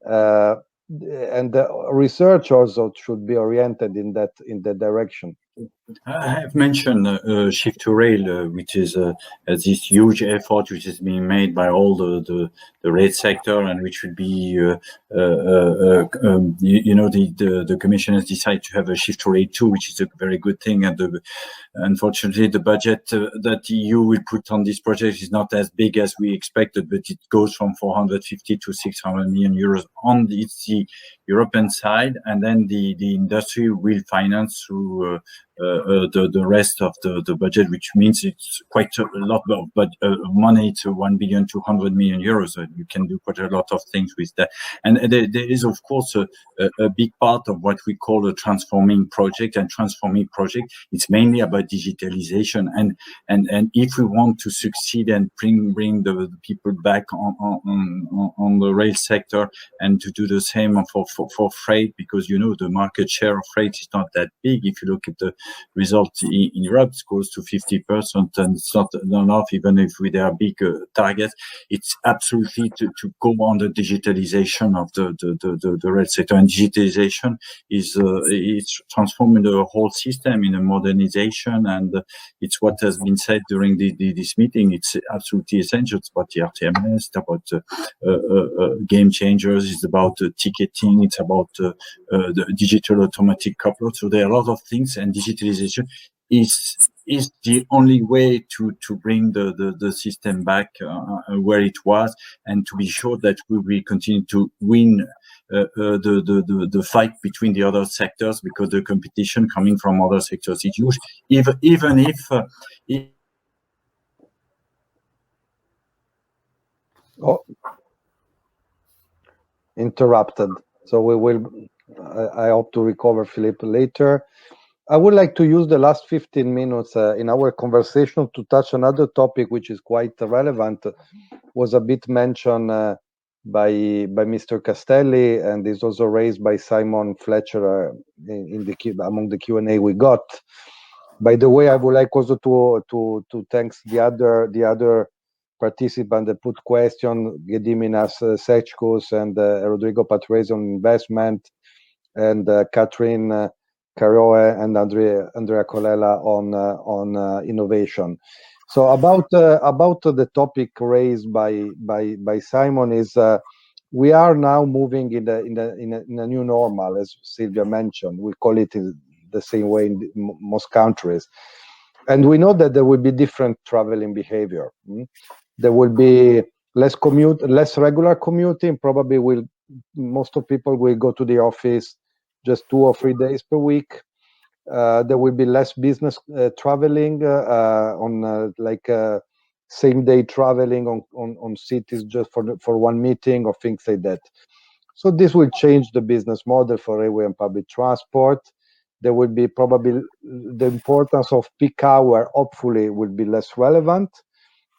B: and the research also should be oriented in that direction.
D: I have mentioned Shift to Rail, which is this huge effort which is being made by all the rail sector, and which would be, the Commission has decided to have a Shift to Rail 2, which is a very good thing. And unfortunately, the budget that the EU will put on this project is not as big as we expected, but it goes from 450 to 600 million euros on the European side, and then the industry will finance through the rest of the budget, which means it's quite a lot of money. To 1,200 million euros. So you can do quite a lot of things with that. And there is, of course, a big part of what we call a transforming project. And transforming project, it's mainly about digitalization. And if we want to succeed and bring the people back on the rail sector, and to do the same for freight, because the market share of freight is not that big. If you look at the result in Europe, it's close to 50%, and it's not enough, even if there are big targets. It's absolutely to go on the digitalization of the rail sector, and digitalization is it's transforming the whole system in a modernization, and it's what has been said during this meeting. It's absolutely essential. It's about the RTMS, it's about game changers, it's about ticketing, it's about the digital automatic coupler. So there are a lot of things, and digitalization is the only way to bring the system back where it was, and to be sure that we will continue to win the fight between the other sectors, because the competition coming from other sectors is huge. Even if
B: interrupted. So we will. I hope to recover, Philippe, later. I would like to use the last 15 minutes in our conversation to touch another topic which is quite relevant. Was a bit mentioned by Mr. Castelli, and is also raised by Simon Fletcher among the Q&A we got. By the way, I would like also to thank the other participants that put question, Gediminas Sechkos and Rodrigo Patrese on investment, and Catherine Caroe and Andrea Colella on innovation. So about the topic raised by Simon is we are now moving in a new normal, as Silvia mentioned. We call it the same way in most countries, and we know that there will be different traveling behavior. There will be less regular commuting. Probably most of people will go to the office just 2 or 3 days per week. There will be less business traveling on same day traveling on cities just for one meeting or things like that. So this will change the business model for railway and public transport. There will be probably the importance of peak hour, hopefully, will be less relevant.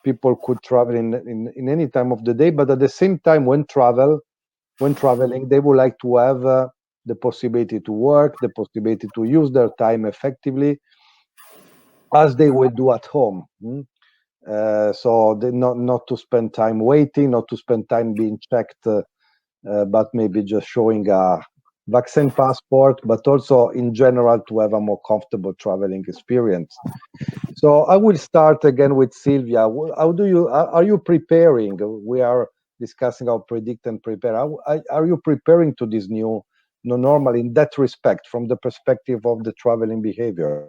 B: People could travel in any time of the day, but at the same time, when traveling, they would like to have the possibility to work, the possibility to use their time effectively, as they will do at home. So they not to spend time waiting, not to spend time being checked, but maybe just showing a vaccine passport, but also in general to have a more comfortable traveling experience. So I will start again with Silvia. Are you preparing? We are discussing our predict and prepare. Are you preparing to this new normal in that respect, from the perspective of the traveling behavior?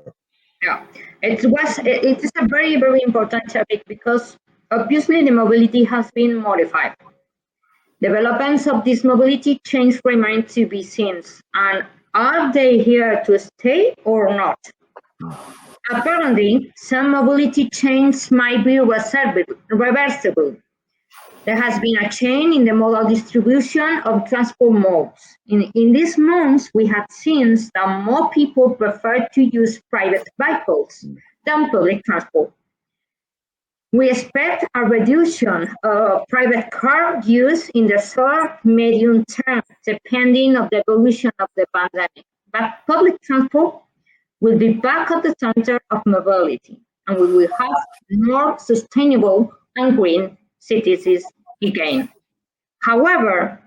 F: Yeah, it is a very, very important topic, because obviously the mobility has been modified. Developments of this mobility change remain to be seen, and are they here to stay or not? Apparently, some mobility changes might be reversible. There has been a change in the modal distribution of transport modes. In these months, we have seen that more people prefer to use private vehicles than public transport. We expect a reduction of private car use in the short, medium term, depending on the evolution of the pandemic. But public transport will be back at the center of mobility. and we will have more sustainable and green cities again. However,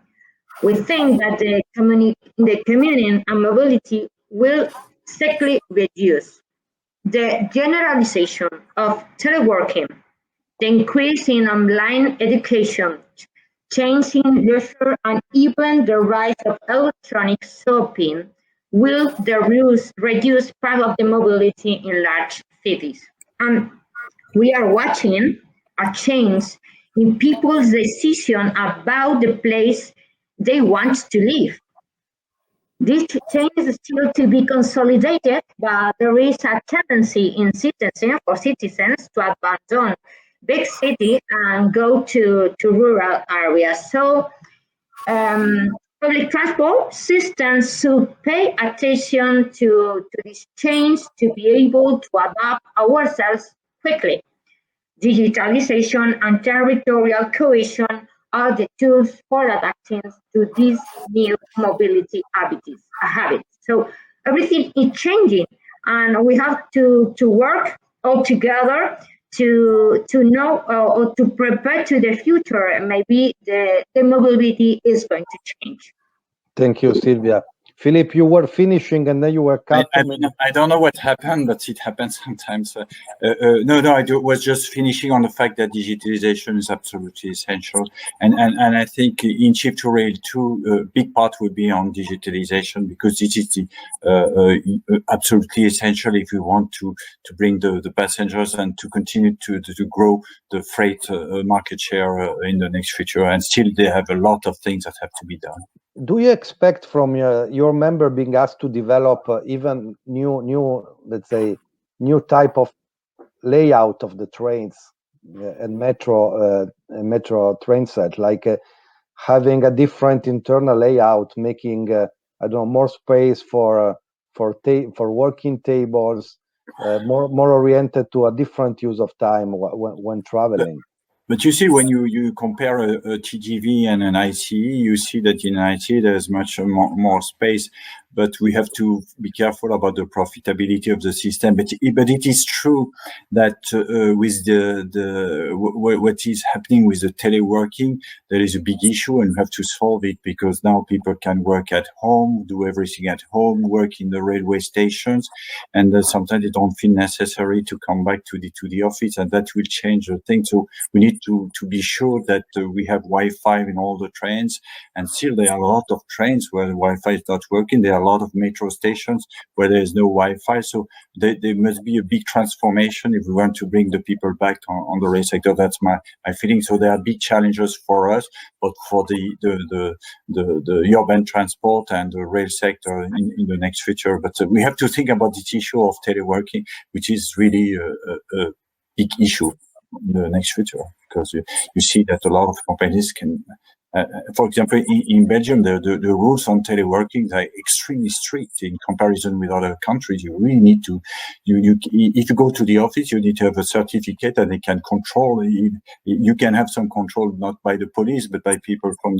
F: we think that the commuting and mobility will steadily reduce. The generalization of teleworking, the increase in online education, changing leisure, and even the rise of electronic shopping will reduce part of the mobility in large cities. And we are watching a change in people's decision about the place they want to live. This change is still to be consolidated, but there is a tendency in citizens to abandon big cities and go to rural areas. So public transport systems should pay attention to this change to be able to adapt ourselves quickly. Digitalization and territorial cohesion are the tools for adapting to these new mobility habits. So everything is changing, and we have to work all together to know or to prepare to the future. Maybe the mobility is going to change.
B: Thank you, Silvia. Philip, you were finishing and then you were cut.
D: I don't know what happened, but it happens sometimes. I was just finishing on the fact that digitalization is absolutely essential. And I think in Shift to Rail 2, a big part will be on digitalization, because this is absolutely essential if we want to bring the passengers and to continue to grow the freight market share in the next future. And still, they have a lot of things that have to be done.
B: Do you expect from your member being asked to develop even new, let's say, new type of layout of the trains and metro train set, like having a different internal layout, making more space for working tables, more oriented to a different use of time when traveling?
D: But you see, when you compare a TGV and an ICE, you see that in ICE there's much more space, but we have to be careful about the profitability of the system. But it is true that with what is happening with the teleworking, there is a big issue, and we have to solve it, because now people can work at home, do everything at home, work in the railway stations, and sometimes they don't feel necessary to come back to the office, and that will change the thing. So we need to be sure that we have Wi-Fi in all the trains, and still there are a lot of trains where the Wi-Fi is not working. There are a lot of metro stations where there is no Wi-Fi. So there must be a big transformation if we want to bring the people back on the rail sector. That's my feeling. So there are big challenges for us, but for the urban transport and the rail sector in the next future. But we have to think about this issue of teleworking, which is really a big issue in the next future, because you see that a lot of companies can, for example, in Belgium, the rules on teleworking are extremely strict in comparison with other countries. You really need to, if you go to the office, you need to have a certificate, and they can control. You can have some control, not by the police, but by people from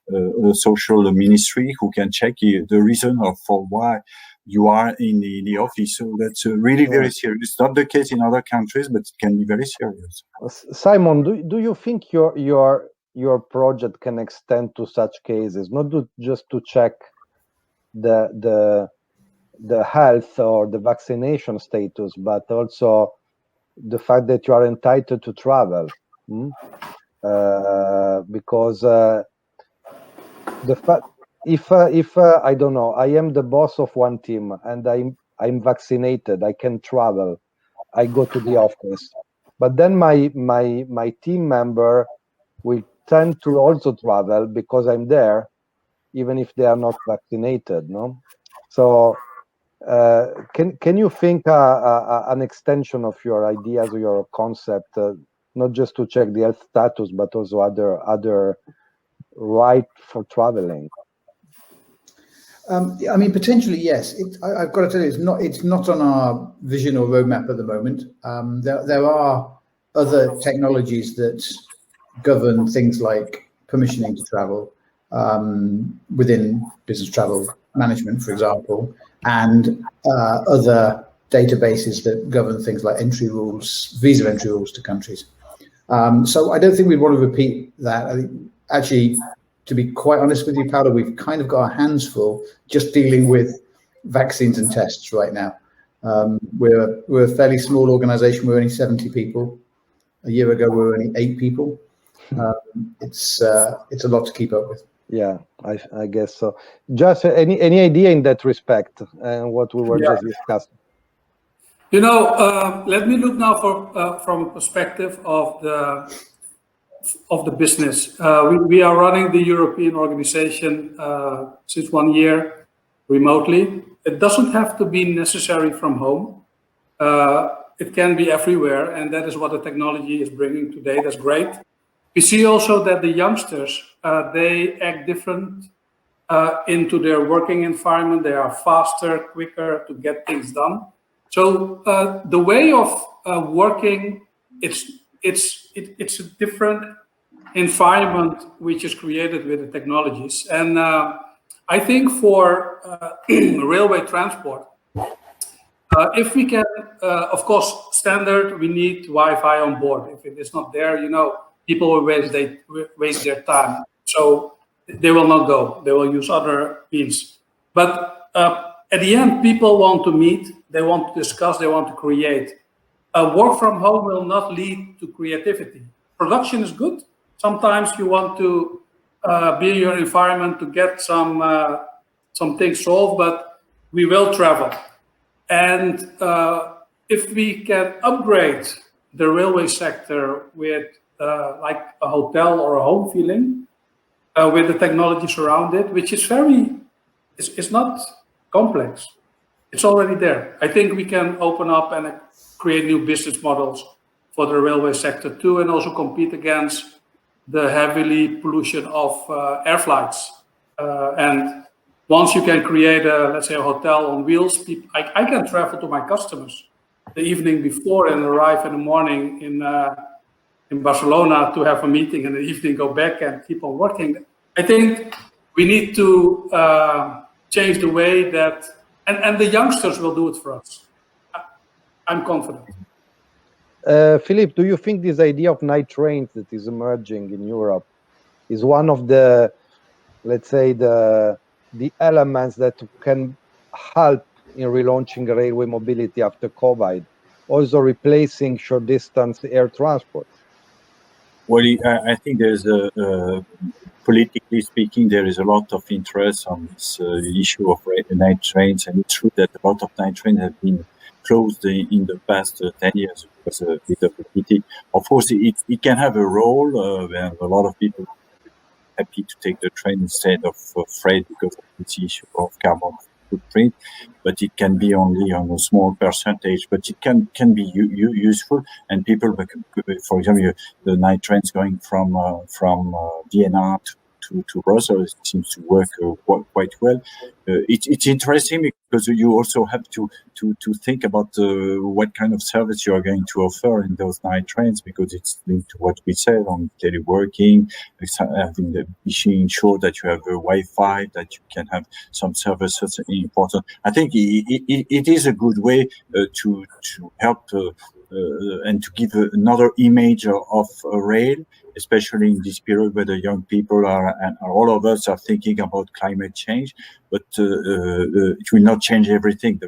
D: the social ministry, who can check the reason for why you are in the office. So that's really very serious. It's not the case in other countries, but it can be very serious.
B: Simon, do you think your project can extend to such cases, not just to check the health or the vaccination status, but also the fact that you are entitled to travel? Because the fact, if I don't know, I am the boss of one team and I'm vaccinated, I can travel, I go to the office, but then my team member will tend to also travel because I'm there, even if they are not vaccinated. No, so can you think an extension of your ideas or your concept, not just to check the health status, but also other right for traveling?
E: I mean, potentially, yes. I've got to tell you, it's not on our vision or roadmap at the moment. There are other technologies that govern things like permissioning to travel within business travel management, for example, and other databases that govern things like entry rules, visa entry rules to countries. So I don't think we'd want to repeat that. I think, actually, to be quite honest with you, Paolo, we've kind of got our hands full just dealing with vaccines and tests right now. We're a fairly small organization. We're only 70 people. A year ago, we were only 8 people. It's a lot to keep up with.
B: Yeah, I guess so. Just any idea in that respect, what we were just discussing?
G: You know, let me look now from a perspective of the business. We are running the European organization since 1 year remotely. It doesn't have to be necessary from home. It can be everywhere, and that is what the technology is bringing today. That's great. We see also that the youngsters, they act different into their working environment. They are faster, quicker to get things done. So the way of working, it's a different environment which is created with the technologies. And I think for railway transport, if we can, of course, standard, we need Wi-Fi on board. If it is not there, you know, people will waste their time. So they will not go. They will use other means. But at the end, people want to meet. They want to discuss. They want to create. Work from home will not lead to creativity. Production is good. Sometimes you want to be in your environment to get some things solved, but we will travel. And if we can upgrade the railway sector with like a hotel or a home feeling, with the technologies around it, which is it's not complex. It's already there. I think we can open up and create new business models for the railway sector too, and also compete against the heavily pollution of air flights. And once you can create let's say a hotel on wheels, I can travel to my customers the evening before and arrive in the morning in Barcelona to have a meeting, and in the evening go back and keep on working. I think we need to change the way that, and the youngsters will do it for us. I'm confident.
B: Philippe, do you think this idea of night trains that is emerging in Europe is one of the, let's say, the elements that can help in relaunching railway mobility after COVID, also replacing short distance air transport?
D: Well, I think there's politically speaking, there is a lot of interest on this issue of night trains, and it's true that a lot of night trains have been closed in the past 10 years. It was a bit of a pity. Of course, it can have a role, and a lot of people are happy to take the train instead of freight because of this issue of carbon footprint, but it can be only on a small percentage, but it can be useful. And people, for example, the night trains going from Vienna to Brussels seems to work quite well. It's interesting because you also have to think about what kind of service you are going to offer in those night trains, because it's linked to what we said on teleworking, making sure that you have a Wi-Fi, that you can have some services important. I think it is a good way to help and to give another image of rail, especially in this period where the young people are, and all of us are thinking about climate change, but it will not change everything.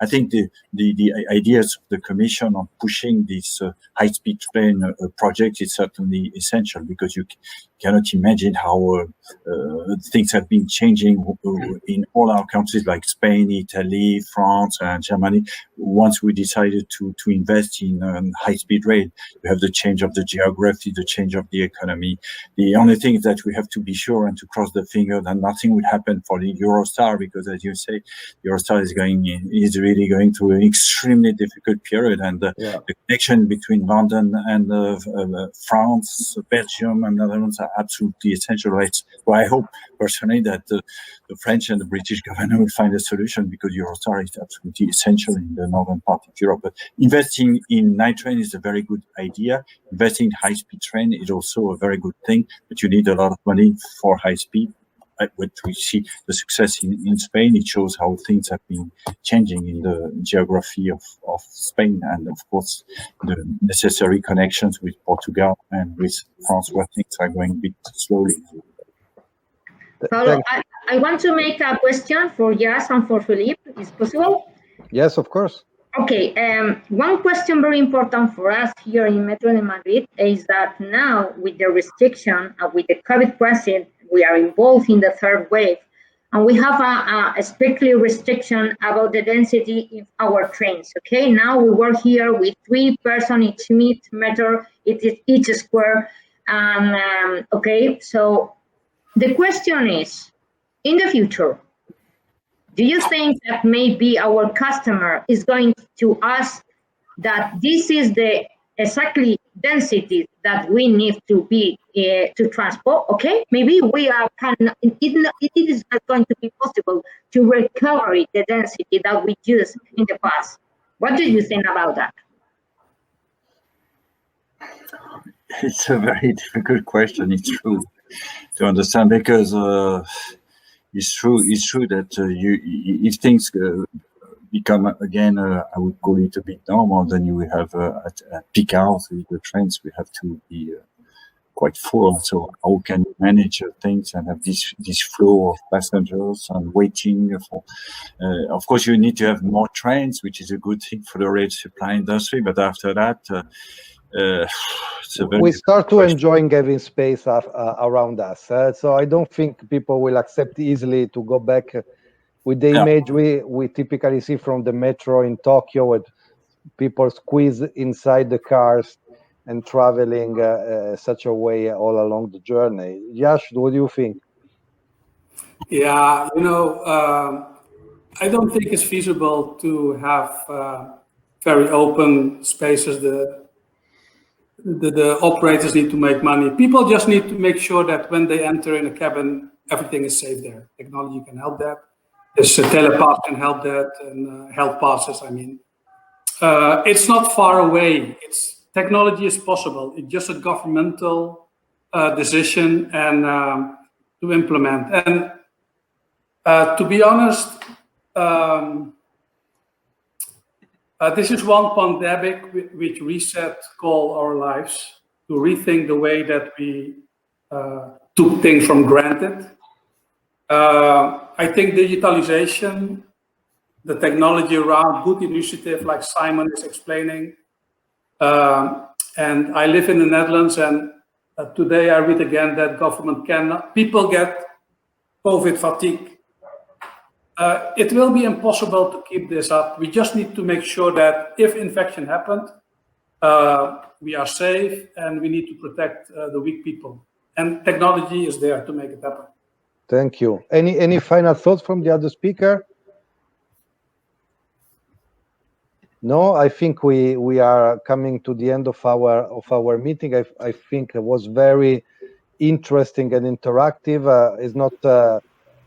D: I think the ideas of the Commission on pushing this high-speed train project is certainly essential, because you cannot imagine how things have been changing in all our countries like Spain, Italy, France, and Germany. Once we decided to invest in high-speed rail, we have the change of the geography, the change of the economy. The only thing is that we have to be sure and to cross the finger that nothing will happen for the Eurostar, because, as you say, Eurostar is really going through an extremely difficult period, and the connection between London and France, Belgium, and Netherlands are absolutely essential. So I hope personally that the French and the British government will find a solution, because Eurostar is absolutely essential in the northern part of Europe. But investing in night train is a very good idea. Investing in high-speed train is also a very good thing, but you need a lot of money for high speed. what we see the success in Spain, it shows how things have been changing in the geography of Spain, and of course the necessary connections with Portugal and with France, where things are going a bit slowly.
F: Paulo, I want to make a question for Jas and for Philippe. Is possible?
B: Yes, of course.
F: Okay, one question very important for us here in Metro de Madrid is that now with the restriction, with the COVID crisis, we are involved in the third wave, and we have a strictly restriction about the density in our trains, okay? Now we work here with 3 persons each meter, each square, and okay, so the question is, in the future, do you think that maybe our customer is going to ask that this is the exactly density that we need to be to transport? Okay, maybe we are it is not going to be possible to recover the density that we used in the past. What do you think about that?
D: It's a very difficult question. It's true to understand, because it's true that if things become again, I would call it a bit normal, then you will have at peak hours with the trains, we have to be quite full. So how can you manage things and have this flow of passengers and waiting for? Of course, you need to have more trains, which is a good thing for the rail supply industry. But after that,
B: we start to enjoying having space around us. So I don't think people will accept easily to go back with the image we typically see from the metro in Tokyo, with people squeeze inside the cars and traveling such a way all along the journey. Yash, what do you think?
G: Yeah, I don't think it's feasible to have very open spaces. The operators need to make money. People just need to make sure that when they enter in a cabin, everything is safe there. Technology can help that. There's telepass can help that, and health passes. I mean, it's not far away. Technology is possible. It's just a governmental decision and to implement. And to be honest, this is one pandemic which reset all our lives, to rethink the way that we took things for granted. I think digitalization, the technology around, good initiative like Simon is explaining. And I live in the Netherlands, and today I read again that people get COVID fatigue. It will be impossible to keep this up. We just need to make sure that if infection happened, we are safe, and we need to protect the weak people. And technology is there to make it happen.
B: Thank you. Any final thoughts from the other speaker? No, I think we are coming to the end of our meeting. I think it was very interesting and interactive.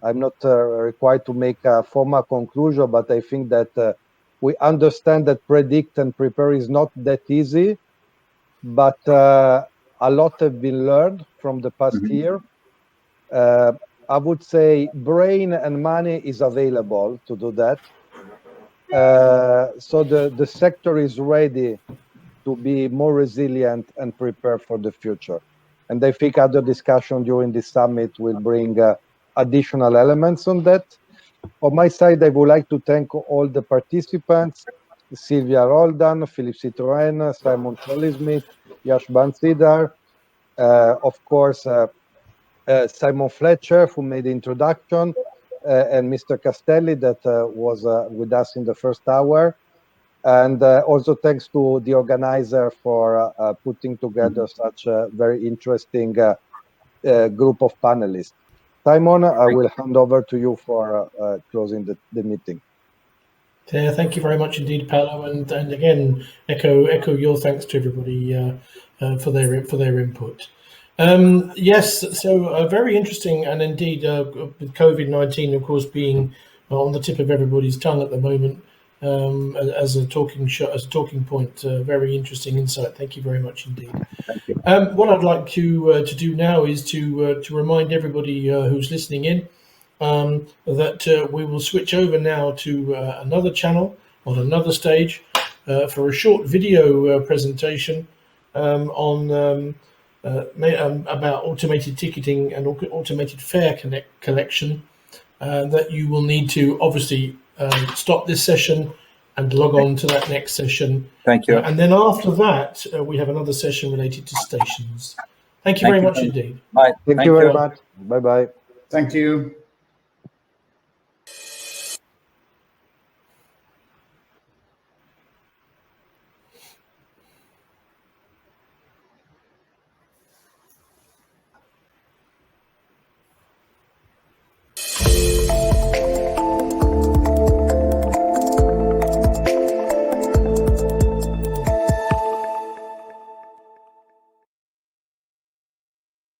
B: I'm not required to make a formal conclusion, but I think that we understand that predict and prepare is not that easy, but a lot have been learned from the past year. I would say brain and money is available to do that. So the sector is ready to be more resilient and prepare for the future. And I think other discussion during this summit will bring additional elements on that. On my side, I would like to thank all the participants: Sylvia Roldan, Philippe Citroën, Simon Charlie-Smith, Yash Bansidar, of course, Simon Fletcher, who made the introduction, and Mr. Castelli, that was with us in the first hour. And also thanks to the organizer for putting together such a very interesting group of panelists. Simon, I will hand over to you for closing the meeting.
A: Thank you very much indeed, Paulo, and again echo your thanks to everybody for their input. Yes, so very interesting, and indeed with COVID-19, of course, being on the tip of everybody's tongue at the moment, as a talking point, very interesting insight. Thank you very much indeed.
D: Thank you.
A: What I'd like to do now is to remind everybody who's listening in that we will switch over now to another channel on another stage for a short video presentation on about automated ticketing and automated fare collection. That you will need to obviously stop this session and log on to that next session.
D: Thank you.
A: And then after that, we have another session related to stations. Thank you very much indeed.
D: Bye.
B: Thank you very much. Bye-bye.
E: Thank you.